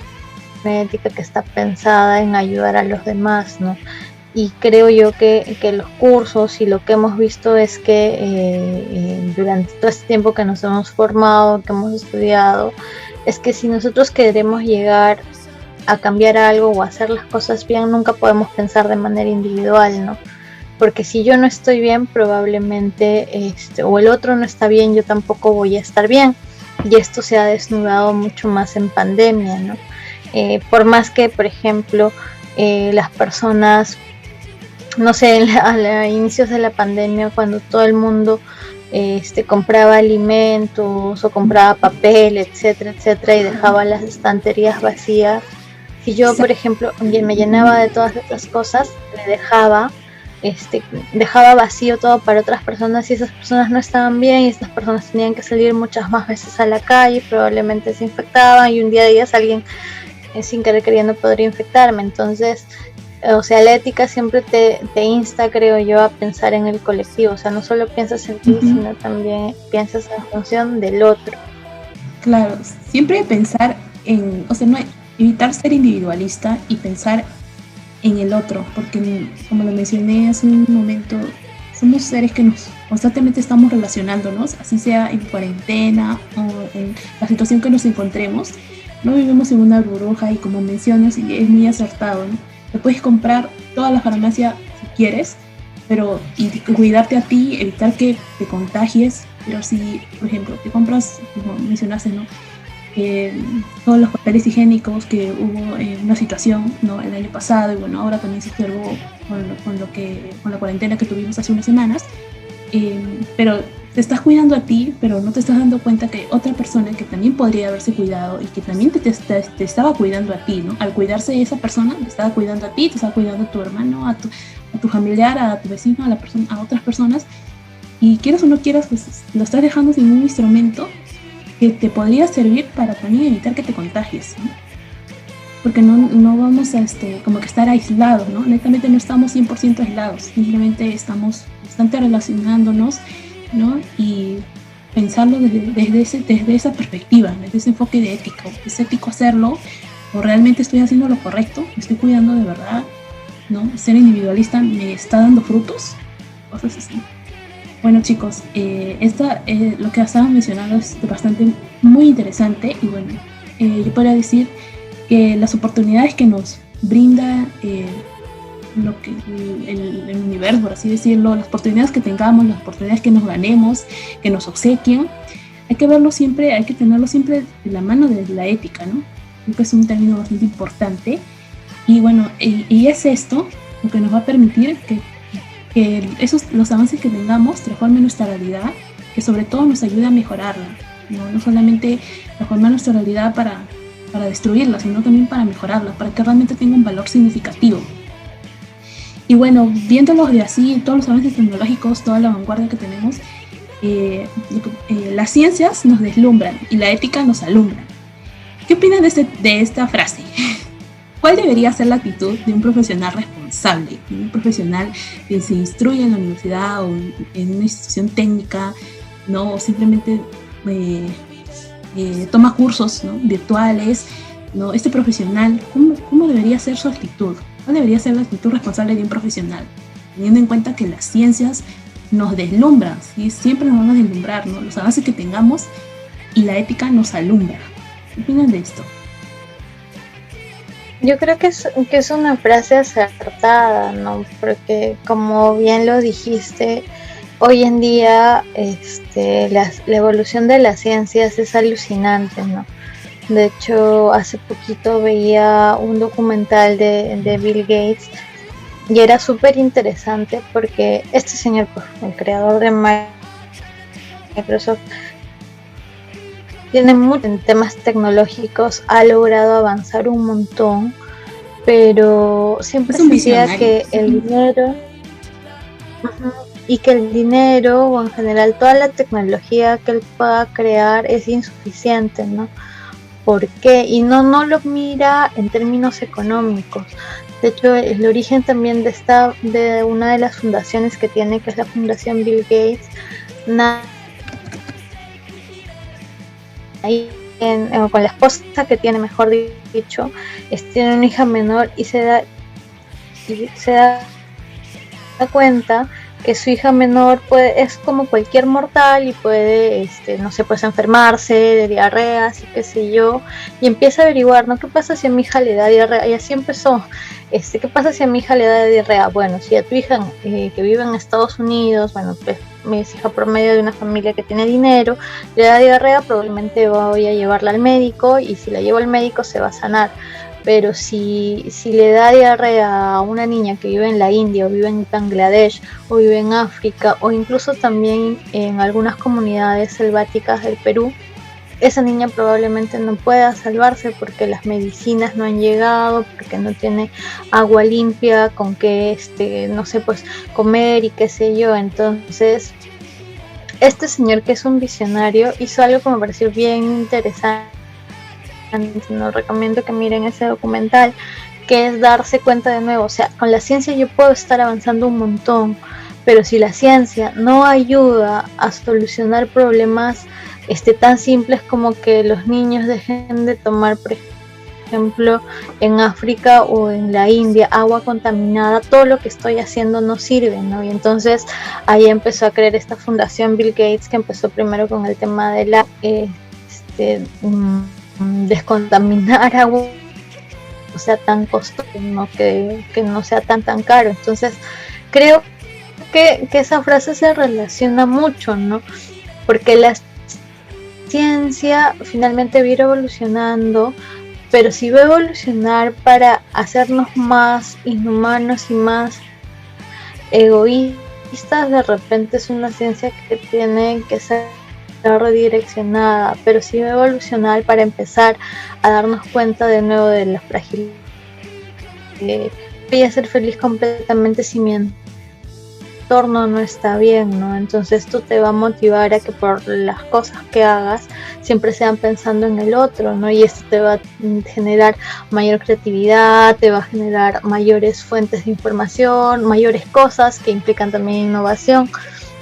Speaker 3: ética que está pensada en ayudar a los demás, ¿no? Y creo yo que los cursos y lo que hemos visto es que durante todo este tiempo que nos hemos formado, que hemos estudiado, es que si nosotros queremos llegar a cambiar algo o hacer las cosas bien, nunca podemos pensar de manera individual, ¿no? Porque si yo no estoy bien, probablemente o el otro no está bien, yo tampoco voy a estar bien. Y esto se ha desnudado mucho más en pandemia, ¿no? Por más que, por ejemplo, las personas, no sé, a inicios de la pandemia, cuando todo el mundo compraba alimentos o compraba papel, etcétera, etcétera, y dejaba las estanterías vacías, si yo, por ejemplo, me llenaba de todas estas cosas, le dejaba vacío todo para otras personas y esas personas no estaban bien y estas personas tenían que salir muchas más veces a la calle, probablemente se infectaban y un día de ellas alguien sin querer queriendo podría infectarme. Entonces, o sea, la ética siempre te insta, creo yo, a pensar en el colectivo, o sea, no solo piensas en ti, sino también piensas en función del otro.
Speaker 1: Claro, siempre pensar en, o sea, no evitar ser individualista y pensar en el otro, porque como lo mencioné hace un momento, somos seres que nos constantemente estamos relacionándonos, así sea en cuarentena o en la situación que nos encontremos. No vivimos en una burbuja y como mencionas, y es muy acertado, ¿no? Te puedes comprar toda la farmacia si quieres, pero y cuidarte a ti, evitar que te contagies. Pero si, por ejemplo, te compras, como mencionaste, ¿no? Todos los papeles higiénicos que hubo en una situación, ¿no? El año pasado, y bueno, ahora también se observó con la cuarentena que tuvimos hace unas semanas, pero te estás cuidando a ti, pero no te estás dando cuenta que otra persona que también podría haberse cuidado y que también te estaba cuidando a ti, ¿no? Al cuidarse esa persona, te estaba cuidando a ti, te estaba cuidando a tu hermano, a tu familiar, a tu vecino, a otras personas, y quieras o no quieras, pues lo estás dejando sin un instrumento que te podría servir para también evitar que te contagies, ¿no? Porque no vamos a como que estar aislados, ¿no? Netamente no estamos 100% aislados, simplemente estamos bastante relacionándonos, ¿no? Y pensarlo desde esa perspectiva, desde ese enfoque de ética. ¿Es ético hacerlo? ¿O realmente estoy haciendo lo correcto? ¿Me estoy cuidando de verdad? ¿No? ¿Ser individualista me está dando frutos? Cosas así. Bueno, chicos, lo que estaban mencionando es bastante muy interesante y bueno, yo podría decir que las oportunidades que nos brinda el universo, por así decirlo, las oportunidades que tengamos, las oportunidades que nos ganemos, que nos obsequien, hay que tenerlo siempre de la mano de la ética, ¿no? Creo que es un término bastante importante y bueno, y es esto lo que nos va a permitir que los avances que tengamos transformen nuestra realidad, que sobre todo nos ayude a mejorarla, no solamente transformar nuestra realidad para destruirla, sino también para mejorarla, para que realmente tenga un valor significativo. Y bueno, viéndolos de así, todos los avances tecnológicos, toda la vanguardia que tenemos, las ciencias nos deslumbran y la ética nos alumbra. ¿Qué opinas de esta frase? ¿Cuál debería ser la actitud de un profesional responsable, de un profesional que se instruye en la universidad o en una institución técnica, ¿no? O simplemente toma cursos, ¿no?, virtuales, ¿no? Este profesional, ¿cómo debería ser su actitud? ¿Cuál debería ser la actitud responsable de un profesional? Teniendo en cuenta que las ciencias nos deslumbran, ¿sí? Siempre nos van a deslumbrar, ¿no?, los avances que tengamos, y la ética nos alumbra. ¿Qué opinas de esto?
Speaker 3: Yo creo que es una frase acertada, ¿no? Porque como bien lo dijiste, hoy en día la evolución de las ciencias es alucinante, ¿no? De hecho, hace poquito veía un documental de Bill Gates y era súper interesante porque este señor, pues, el creador de Microsoft, tiene mucho en temas tecnológicos, ha logrado avanzar un montón, pero siempre se decía que el dinero y que el dinero o en general toda la tecnología que él pueda crear es insuficiente, ¿no? ¿Por qué? Y no lo mira en términos económicos. De hecho, el origen también de una de las fundaciones que tiene, que es la Fundación Bill Gates, ahí con la esposa que tiene, mejor dicho, tiene una hija menor y se da cuenta que su hija menor es como cualquier mortal y puede, no sé, pues enfermarse de diarreas y qué sé yo, y empieza a averiguar, ¿no? ¿Qué pasa si a mi hija le da diarrea? Y así empezó. ¿Qué pasa si a mi hija le da diarrea? Bueno, si a tu hija que vive en Estados Unidos, bueno, pues mi hija promedio de una familia que tiene dinero, le da diarrea, probablemente voy a llevarla al médico y si la llevo al médico se va a sanar. Pero si le da diarrea a una niña que vive en la India o vive en Bangladesh o vive en África o incluso también en algunas comunidades selváticas del Perú, esa niña probablemente no pueda salvarse porque las medicinas no han llegado, porque no tiene agua limpia con que, no sé, pues comer y qué sé yo. Entonces, este señor, que es un visionario, hizo algo que me pareció bien interesante. No recomiendo que miren ese documental, que es darse cuenta de nuevo, o sea, con la ciencia yo puedo estar avanzando un montón, pero si la ciencia no ayuda a solucionar problemas tan simples como que los niños dejen de tomar, por ejemplo, en África o en la India, agua contaminada, todo lo que estoy haciendo no sirve, ¿no? Y entonces ahí empezó a crear esta fundación Bill Gates, que empezó primero con el tema de la descontaminar agua, o sea, tan costoso, ¿no? Que no sea tan caro. Entonces creo que esa frase se relaciona mucho, ¿no? Porque la ciencia finalmente va a ir evolucionando, pero si va a evolucionar para hacernos más inhumanos y más egoístas, de repente es una ciencia que tiene que ser redireccionada, pero si va a evolucionar para empezar a darnos cuenta de nuevo de la fragilidad. Voy a ser feliz completamente si mi entorno no está bien, ¿no? Entonces esto te va a motivar a que por las cosas que hagas siempre sean pensando en el otro, ¿no? Y esto te va a generar mayor creatividad, te va a generar mayores fuentes de información, mayores cosas que implican también innovación.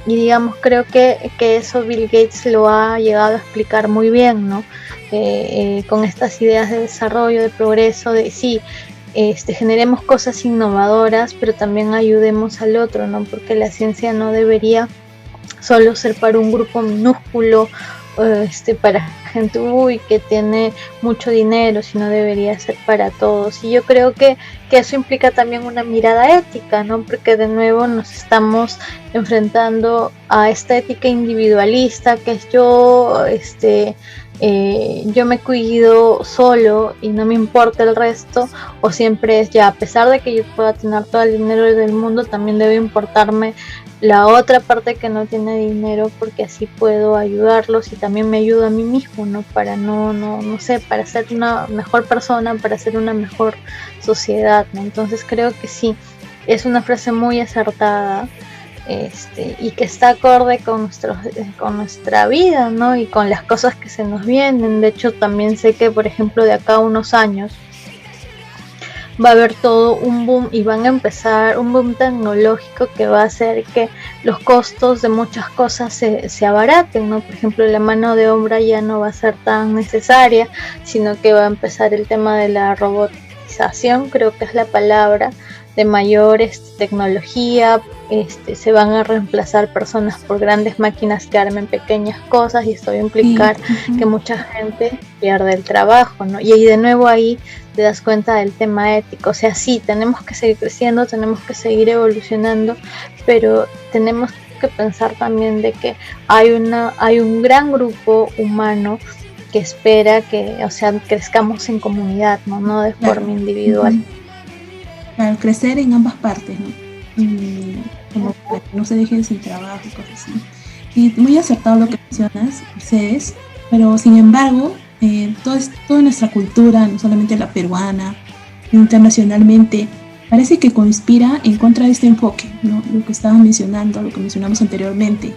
Speaker 3: Y digamos, creo que eso Bill Gates lo ha llegado a explicar muy bien, ¿no? Con estas ideas de desarrollo, de progreso, de sí, generemos cosas innovadoras, pero también ayudemos al otro, ¿no? Porque la ciencia no debería solo ser para un grupo minúsculo, para gente que tiene mucho dinero, sino debería ser para todos. Y yo creo que eso implica también una mirada ética, ¿no? Porque de nuevo nos estamos enfrentando a esta ética individualista, que es yo yo me cuido solo y no me importa el resto, o siempre es ya, a pesar de que yo pueda tener todo el dinero del mundo, también debe importarme la otra parte que no tiene dinero, porque así puedo ayudarlos y también me ayudo a mí mismo, ¿no? Para no sé, para ser una mejor persona, para ser una mejor sociedad, ¿no? Entonces creo que sí, es una frase muy acertada, y que está acorde con nuestra vida, ¿no? Y con las cosas que se nos vienen. De hecho, también sé que, por ejemplo, de acá a unos años va a haber todo un boom y van a empezar un boom tecnológico que va a hacer que los costos de muchas cosas se abaraten, ¿no? Por ejemplo, la mano de obra ya no va a ser tan necesaria, sino que va a empezar el tema de la robotización, creo que es la palabra, de mayor tecnología. Se van a reemplazar personas por grandes máquinas que armen pequeñas cosas, y esto va a implicar que mucha gente pierde el trabajo, ¿no? Y de nuevo ahí te das cuenta del tema ético. O sea, sí, tenemos que seguir creciendo, tenemos que seguir evolucionando, pero tenemos que pensar también de que hay un gran grupo humano que espera que, o sea, crezcamos en comunidad, no de forma individual.
Speaker 1: Claro, crecer en ambas partes, ¿no? Como para que no se dejen sin trabajo y cosas así. Y muy acertado lo que mencionas, Mercedes, pero sin embargo, toda nuestra cultura, no solamente la peruana, internacionalmente, parece que conspira en contra de este enfoque, ¿no? Lo que estabas mencionando, lo que mencionamos anteriormente,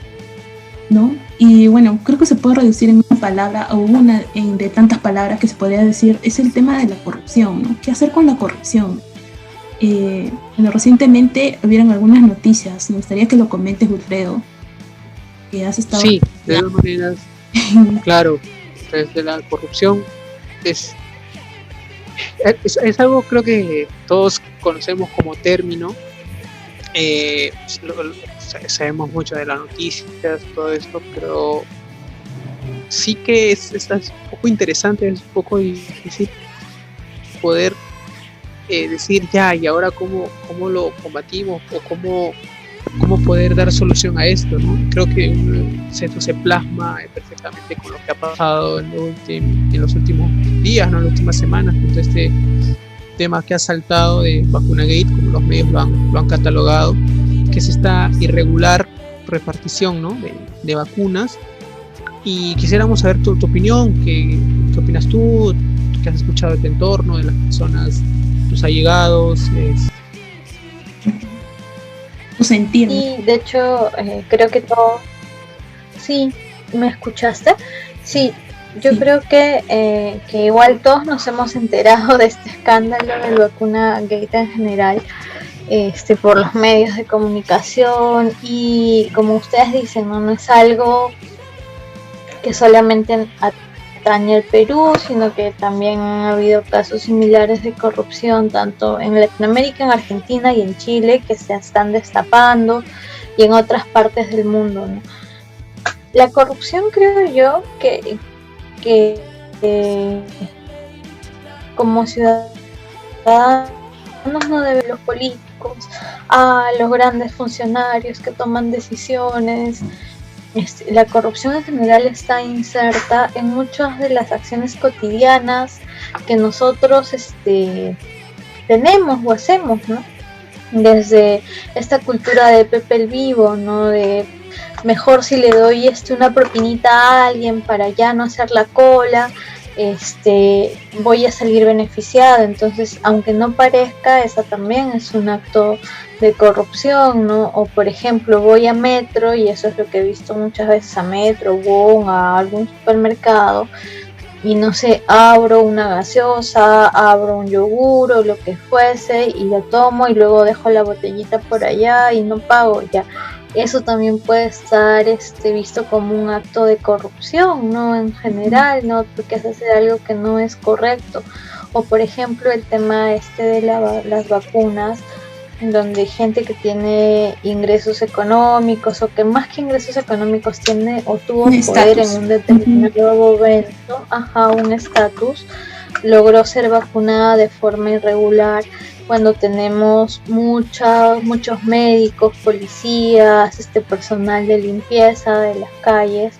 Speaker 1: ¿no? Y bueno, creo que se puede reducir en una palabra o una de tantas palabras que se podría decir, es el tema de la corrupción, ¿no? ¿Qué hacer con la corrupción? Bueno, recientemente hubieron algunas noticias, me gustaría que lo comentes, Wilfredo, que has estado...
Speaker 2: Sí, de todas maneras, claro, desde la corrupción es algo, creo que todos conocemos como término, sabemos mucho de las noticias, todo esto, pero sí que es un poco interesante, es un poco difícil poder decir ya, y ahora cómo lo combatimos, o cómo poder dar solución a esto, ¿no? Creo que esto se plasma perfectamente con lo que ha pasado en los últimos días, ¿no? En las últimas semanas, con todo este tema que ha saltado de Vacunagate, como los medios lo han catalogado, que es esta irregular repartición, ¿no? de vacunas. Y quisiéramos saber tu opinión, ¿qué opinas tú? ¿Qué has escuchado de tu entorno, de las personas, tus allegados?
Speaker 1: Tu sentir.
Speaker 3: Sí, de hecho, creo que todo... Sí, ¿me escuchaste? Sí, yo creo que igual todos nos hemos enterado de este escándalo del Vacunagate en general, por los medios de comunicación, y como ustedes dicen, no es algo que solamente atañe al Perú, sino que también ha habido casos similares de corrupción tanto en Latinoamérica, en Argentina y en Chile, que se están destapando, y en otras partes del mundo, ¿no? La corrupción, creo yo que como ciudadanos no deben los políticos, a los grandes funcionarios que toman decisiones. La corrupción en general está inserta en muchas de las acciones cotidianas que nosotros tenemos o hacemos, ¿no? Desde esta cultura de Pepe el Vivo, ¿no? De mejor si le doy una propinita a alguien para ya no hacer la cola, voy a salir beneficiada. Entonces, aunque no parezca, esa también es un acto de corrupción, ¿no? O por ejemplo, voy a Metro, y eso es lo que he visto muchas veces, a Metro o a algún supermercado, y no sé, abro una gaseosa, abro un yogur o lo que fuese, y lo tomo y luego dejo la botellita por allá y no pago, ya. Eso también puede estar visto como un acto de corrupción, ¿no? En general, ¿no? Porque es hacer algo que no es correcto. O por ejemplo, el tema de las vacunas, donde gente que tiene ingresos económicos, o que más que ingresos económicos tiene o tuvo poder en un determinado momento, un estatus, logró ser vacunada de forma irregular, cuando tenemos muchos médicos, policías, personal de limpieza de las calles,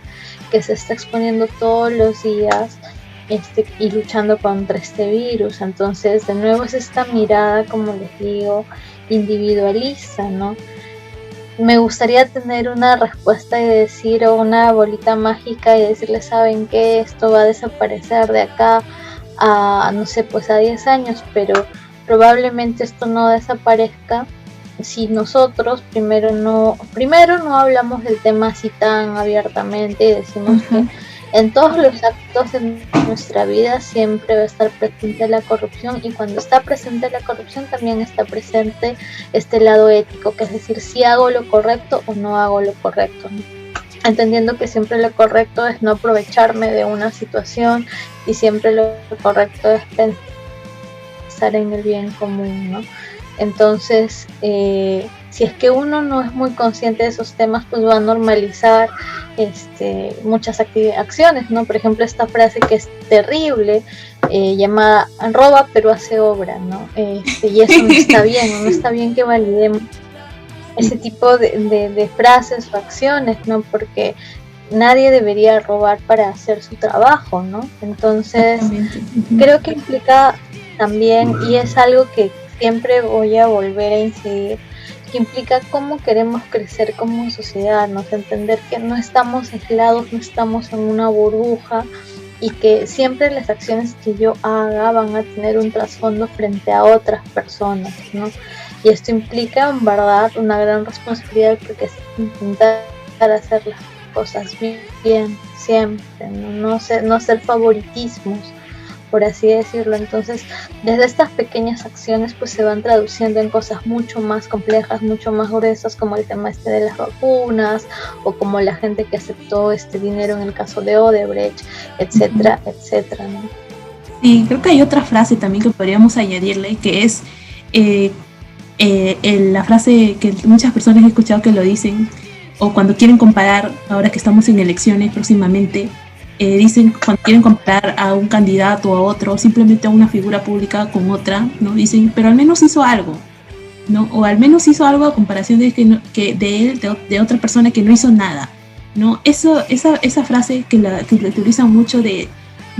Speaker 3: que se está exponiendo todos los días y luchando contra este virus. Entonces, de nuevo es esta mirada, como les digo, individualista, ¿no? Me gustaría tener una respuesta y decir, o una bolita mágica y decirles, ¿saben qué? Esto va a desaparecer de acá a, no sé, pues a 10 años, pero probablemente esto no desaparezca si nosotros primero no hablamos del tema así tan abiertamente y decimos que en todos los actos de nuestra vida siempre va a estar presente la corrupción, y cuando está presente la corrupción también está presente este lado ético, que es decir, si hago lo correcto o no hago lo correcto, ¿no? Entendiendo que siempre lo correcto es no aprovecharme de una situación y siempre lo correcto es pensar en el bien común, ¿no? Entonces, si es que uno no es muy consciente de esos temas, pues va a normalizar muchas acciones, ¿no? Por ejemplo, esta frase que es terrible, llamada roba pero hace obra, ¿no? Y eso no está bien que validemos ese tipo de frases o acciones, ¿no? Porque nadie debería robar para hacer su trabajo, ¿no? Entonces, creo que implica también, y es algo que siempre voy a volver a incidir, que implica cómo queremos crecer como sociedad, ¿no? Entender que no estamos aislados, no estamos en una burbuja, y que siempre las acciones que yo haga van a tener un trasfondo frente a otras personas, ¿no? Y esto implica, en verdad, una gran responsabilidad, porque es intentar hacer las cosas bien siempre, ¿no? No hacer favoritismos, por así decirlo. Entonces, desde estas pequeñas acciones pues se van traduciendo en cosas mucho más complejas, mucho más gruesas, como el tema de las vacunas, o como la gente que aceptó este dinero en el caso de Odebrecht, etcétera, etcétera, ¿no?
Speaker 1: Sí, creo que hay otra frase también que podríamos añadirle, que es la frase que muchas personas he escuchado que lo dicen, o cuando quieren comparar, ahora que estamos en elecciones próximamente, dicen, cuando quieren comparar a un candidato o a otro, simplemente a una figura pública con otra, ¿no? Dicen, pero al menos hizo algo, ¿no? O al menos hizo algo a comparación de de otra persona que no hizo nada, ¿no? Esa frase que la utilizan mucho de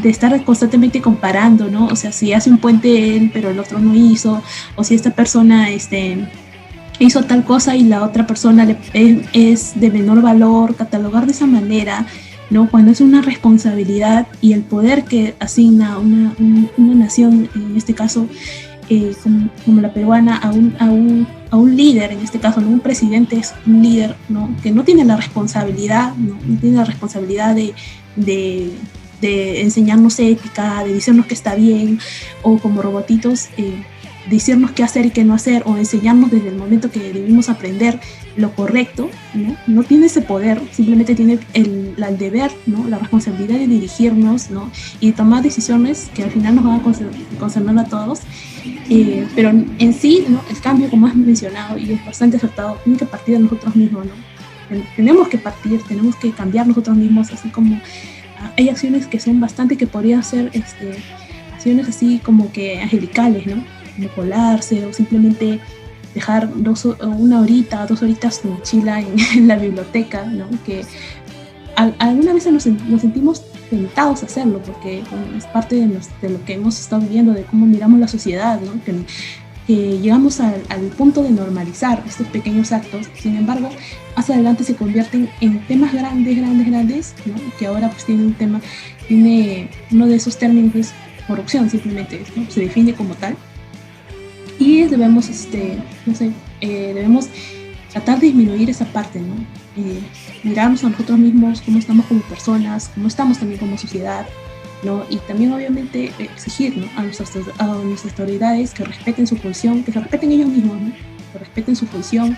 Speaker 1: estar constantemente comparando, ¿no? O sea, si hace un puente él, pero el otro no hizo, o si esta persona hizo tal cosa y la otra persona es de menor valor, catalogar de esa manera, ¿no? Cuando es una responsabilidad y el poder que asigna una nación, en este caso como la peruana, a un líder, en este caso, ¿no? Un presidente es un líder, ¿no? Que no tiene la responsabilidad, no tiene la responsabilidad de enseñarnos ética, de decirnos que está bien, o como robotitos, decirnos qué hacer y qué no hacer, o enseñarnos desde el momento que debimos aprender lo correcto, ¿no? No tiene ese poder, simplemente tiene el deber, ¿no? La responsabilidad de dirigirnos, ¿no? Y tomar decisiones que al final nos van a concernar a todos, pero en sí, ¿no? El cambio, como has mencionado, y es bastante acertado, tiene que partir de nosotros mismos, ¿no? Tenemos que cambiar nosotros mismos, así como hay acciones que son bastante, que podrían ser acciones así como que angelicales, ¿no? Como colarse, o simplemente dejar 1 horita, 2 horitas su mochila en la biblioteca, ¿no? Que alguna vez nos sentimos tentados a hacerlo, porque bueno, es parte de lo que hemos estado viviendo, de cómo miramos la sociedad, ¿no? Que llegamos al punto de normalizar estos pequeños actos. Sin embargo, más adelante se convierten en temas grandes, ¿no? Que ahora pues tiene uno de esos términos, es corrupción, simplemente, ¿no? Se define como tal. Y debemos, debemos tratar de disminuir esa parte, ¿no? Mirarnos a nosotros mismos, cómo estamos como personas, cómo estamos también como sociedad, ¿no? Y también obviamente exigir, ¿no? a nuestras autoridades que respeten su función, que se respeten ellos mismos, ¿no? Que respeten su función,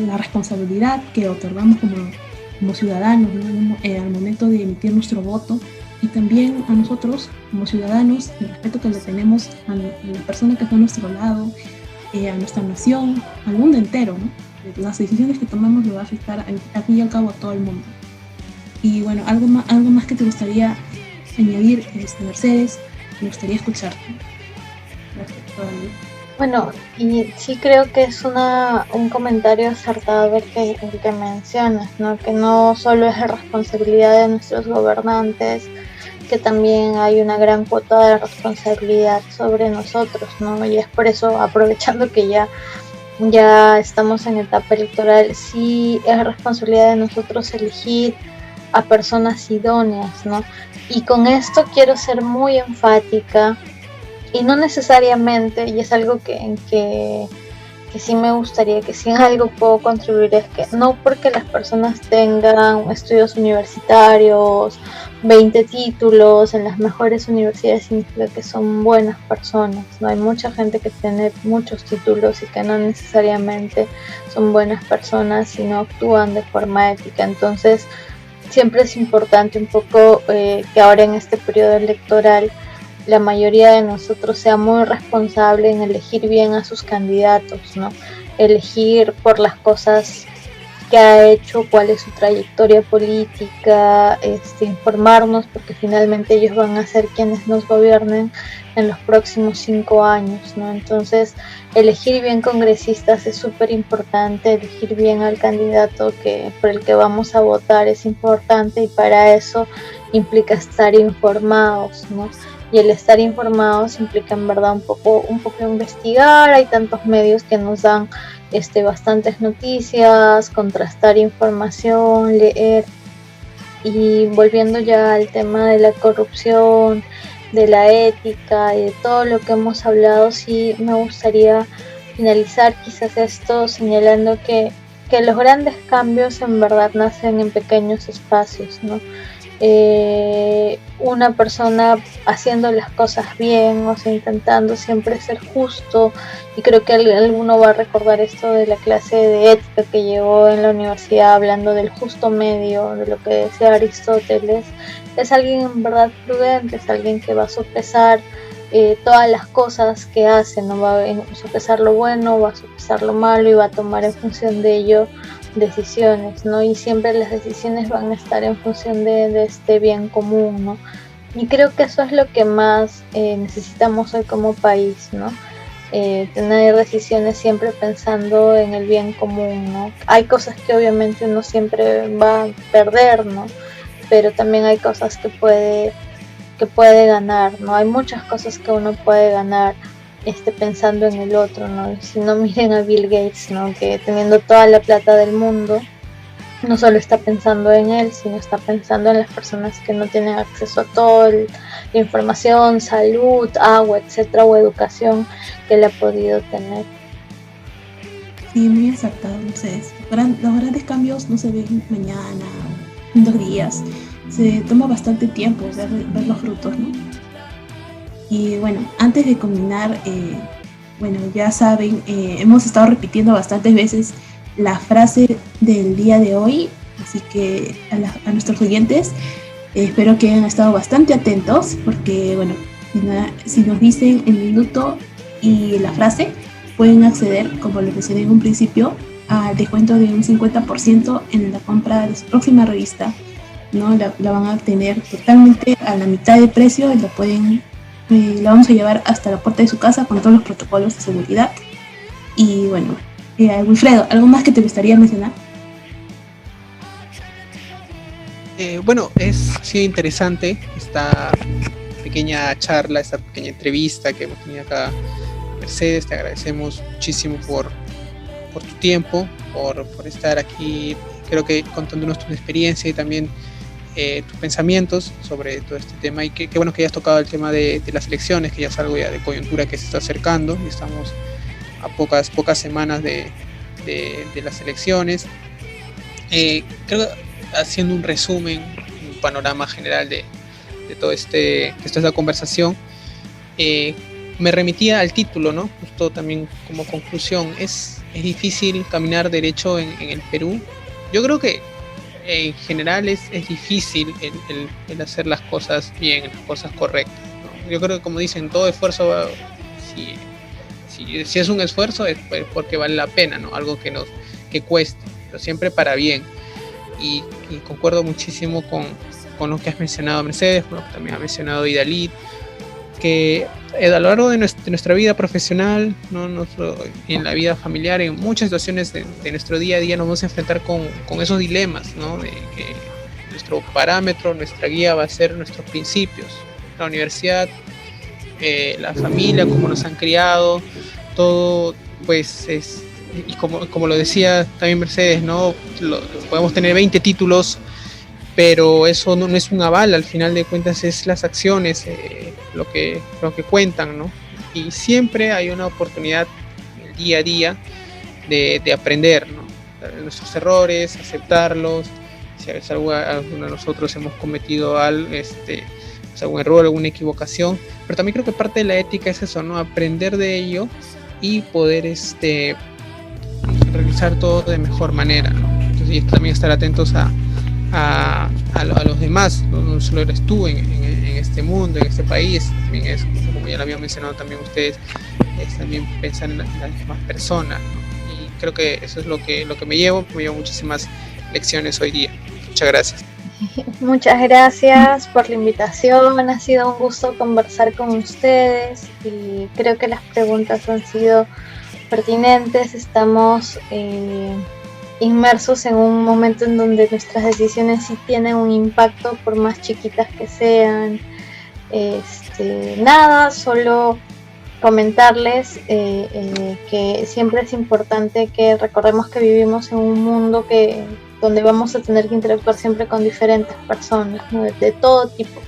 Speaker 1: la responsabilidad que otorgamos como ciudadanos, ¿no? Al momento de emitir nuestro voto, y también a nosotros como ciudadanos, el respeto que le tenemos a la persona que está a nuestro lado, a nuestra nación, al mundo entero, ¿no? Las decisiones que tomamos lo va a afectar al fin y al cabo a todo el mundo. Y bueno, algo más que te gustaría añadir, Mercedes, me gustaría escucharte. Gracias.
Speaker 3: Bueno, y sí creo que es un comentario acertado el que mencionas, ¿no? Que no solo es responsabilidad de nuestros gobernantes, que también hay una gran cuota de responsabilidad sobre nosotros, ¿no? Y es por eso, aprovechando que ya estamos en etapa electoral, sí es responsabilidad de nosotros elegir a personas idóneas, ¿no? Y con esto quiero ser muy enfática y no necesariamente, y es algo que sí me gustaría, que sí en algo puedo contribuir, es que no porque las personas tengan estudios universitarios, 20 títulos en las mejores universidades, significa que son buenas personas, ¿no? Hay mucha gente que tiene muchos títulos y que no necesariamente son buenas personas y no actúan de forma ética. Entonces, siempre es importante un poco que ahora en este periodo electoral la mayoría de nosotros sea muy responsable en elegir bien a sus candidatos, ¿no? Elegir por las cosas que ha hecho, cuál es su trayectoria política, informarnos, porque finalmente ellos van a ser quienes nos gobiernen en los próximos 5 años, ¿no? Entonces, elegir bien congresistas es súper importante, elegir bien al candidato por el que vamos a votar es importante, y para eso implica estar informados, ¿no? Y el estar informados implica en verdad un poco investigar. Hay tantos medios que nos dan bastantes noticias, contrastar información, leer. Y volviendo ya al tema de la corrupción, de la ética y de todo lo que hemos hablado, sí me gustaría finalizar quizás esto señalando que los grandes cambios en verdad nacen en pequeños espacios, ¿no? Una persona haciendo las cosas bien, o sea, intentando siempre ser justo, y creo que alguno va a recordar esto de la clase de ética que llevó en la universidad, hablando del justo medio, de lo que decía Aristóteles. Es alguien en verdad prudente, es alguien que va a sopesar todas las cosas que hace, no va a sopesar lo bueno, va a sopesar lo malo y va a tomar en función de ello decisiones, ¿no? Y siempre las decisiones van a estar en función de este bien común, ¿no? Y creo que eso es lo que más necesitamos hoy como país, ¿no? Tener decisiones siempre pensando en el bien común, ¿no? Hay cosas que obviamente uno siempre va a perder, ¿no? Pero también hay cosas que puede ganar, ¿no? Hay muchas cosas que uno puede ganar pensando en el otro, ¿no? Y si no, miren a Bill Gates, ¿no? Que teniendo toda la plata del mundo, no solo está pensando en él, sino está pensando en las personas que no tienen acceso a toda la información, salud, agua, etcétera, o educación que él ha podido tener.
Speaker 1: Sí, muy acertado, no sé. Los grandes cambios no se ven mañana, en 2 días. Se toma bastante tiempo ver los frutos, ¿no? Y bueno, antes de culminar, bueno, ya saben, hemos estado repitiendo bastantes veces la frase del día de hoy, así que a nuestros oyentes espero que hayan estado bastante atentos, porque bueno, si nos dicen el minuto y la frase, pueden acceder, como les mencioné en un principio, al descuento de un 50% en la compra de su próxima revista, ¿no? La van a tener totalmente a la mitad de precio y la vamos a llevar hasta la puerta de su casa con todos los protocolos de seguridad. Y bueno, Wilfredo, ¿algo más que te gustaría mencionar?
Speaker 2: Bueno, ha sido interesante esta pequeña charla, esta pequeña entrevista que hemos tenido acá. Mercedes, te agradecemos muchísimo por tu tiempo, por estar aquí, creo que contándonos tu experiencia y también tus pensamientos sobre todo este tema. Y qué bueno que hayas tocado el tema de las elecciones, que ya es algo ya de coyuntura que se está acercando y estamos a pocas semanas de las elecciones. Creo que haciendo un resumen, un panorama general de toda esta conversación, me remitía al título, ¿no? Justo también como conclusión, es difícil caminar derecho en el Perú. Yo creo que en general es difícil el hacer las cosas bien, las cosas correctas, ¿no? Yo creo que, como dicen, todo esfuerzo, si es un esfuerzo, es porque vale la pena, ¿no? Algo que cueste, pero siempre para bien. Y concuerdo muchísimo con lo que has mencionado, Mercedes, con lo que también ha mencionado Idalit, que a lo largo de nuestra vida profesional, ¿no? En la vida familiar, en muchas situaciones de nuestro día a día nos vamos a enfrentar con esos dilemas, ¿no? De que nuestro parámetro, nuestra guía va a ser nuestros principios, la universidad, la familia, cómo nos han criado, todo pues es, y como lo decía también Mercedes, ¿no? Podemos tener 20 títulos, pero eso no es un aval, al final de cuentas es las acciones lo que cuentan, ¿no? Y siempre hay una oportunidad día a día de aprender, ¿no? Nuestros errores, aceptarlos, si a veces alguno de nosotros hemos cometido algún error, alguna equivocación, pero también creo que parte de la ética es eso, ¿no? Aprender de ello y poder realizar todo de mejor manera, ¿no? Entonces, y también estar atentos a los demás, no solo eres tú en este mundo, en este país, también es, como ya lo habían mencionado también ustedes, es también pensar en las demás personas, ¿no? Y creo que eso es lo que me llevo muchísimas lecciones hoy día. Muchas gracias.
Speaker 3: Muchas gracias por la invitación, ha sido un gusto conversar con ustedes y creo que las preguntas han sido pertinentes. Estamos inmersos en un momento en donde nuestras decisiones sí tienen un impacto, por más chiquitas que sean. Solo comentarles que siempre es importante que recordemos que vivimos en un mundo donde vamos a tener que interactuar siempre con diferentes personas, ¿no? de todo tipo,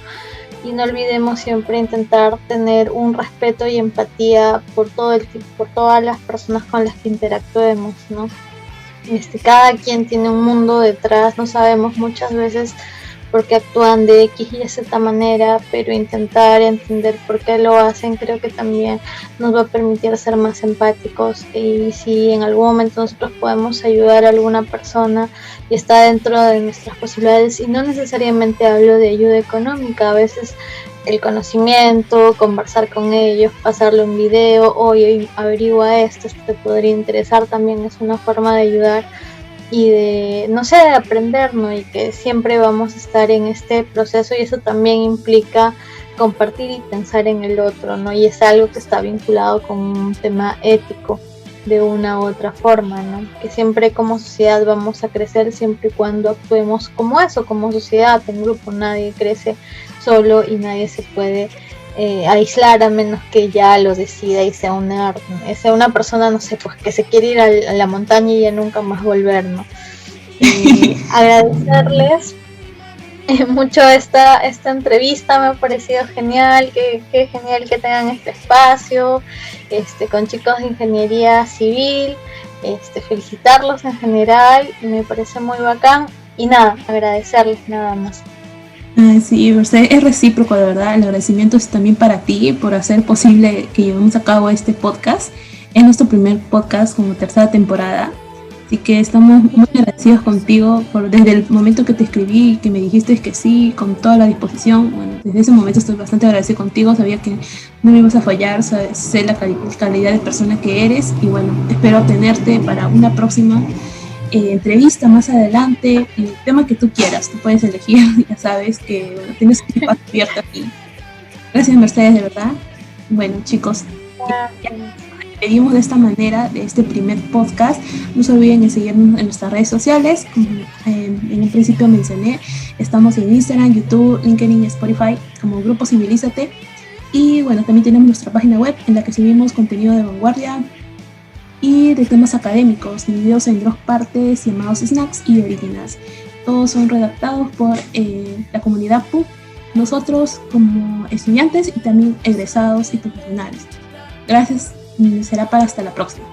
Speaker 3: y no olvidemos siempre intentar tener un respeto y empatía por todas las personas con las que interactuemos, ¿no? Cada quien tiene un mundo detrás, no sabemos muchas veces por qué actúan de X y Z manera, pero intentar entender por qué lo hacen creo que también nos va a permitir ser más empáticos, y si en algún momento nosotros podemos ayudar a alguna persona y está dentro de nuestras posibilidades, y no necesariamente hablo de ayuda económica, a veces el conocimiento, conversar con ellos, pasarle un video, oye, averigua esto te podría interesar, también es una forma de ayudar y de, no sé, de aprender, ¿no? Y que siempre vamos a estar en este proceso, y eso también implica compartir y pensar en el otro, ¿no? Y es algo que está vinculado con un tema ético de una u otra forma, ¿no? Que siempre como sociedad vamos a crecer siempre y cuando actuemos como eso, como sociedad, en grupo. Nadie crece solo y nadie se puede aislar a menos que ya lo decida y sea una persona, no sé, pues que se quiere ir a la montaña y ya nunca más volver, ¿no? Y agradecerles mucho esta entrevista, me ha parecido genial, que genial que tengan este espacio con chicos de ingeniería civil, felicitarlos en general, me parece muy bacán, y nada, agradecerles nada más.
Speaker 1: Sí, es recíproco, de verdad. El agradecimiento es también para ti por hacer posible que llevemos a cabo este podcast. Es nuestro primer podcast como tercera temporada, así que estamos muy agradecidos contigo desde el momento que te escribí y que me dijiste que sí, con toda la disposición. Bueno, desde ese momento estoy bastante agradecido contigo, sabía que no me ibas a fallar, sé la calidad de persona que eres, y bueno, espero tenerte para una próxima entrevista más adelante, el tema que tú quieras, tú puedes elegir, ya sabes que bueno, tienes un espacio abierto aquí. Gracias, Mercedes, de verdad. Bueno, chicos, ya despedimos de esta manera de este primer podcast. No se olviden de seguirnos en nuestras redes sociales, como en un principio mencioné, estamos en Instagram, YouTube, LinkedIn y Spotify como Grupo Civilízate, y bueno, también tenemos nuestra página web en la que subimos contenido de vanguardia y de temas académicos, divididos en 2 partes llamados Snacks y Originals. Todos son redactados por la comunidad PUC, nosotros como estudiantes y también egresados y profesionales. Gracias, será para hasta la próxima.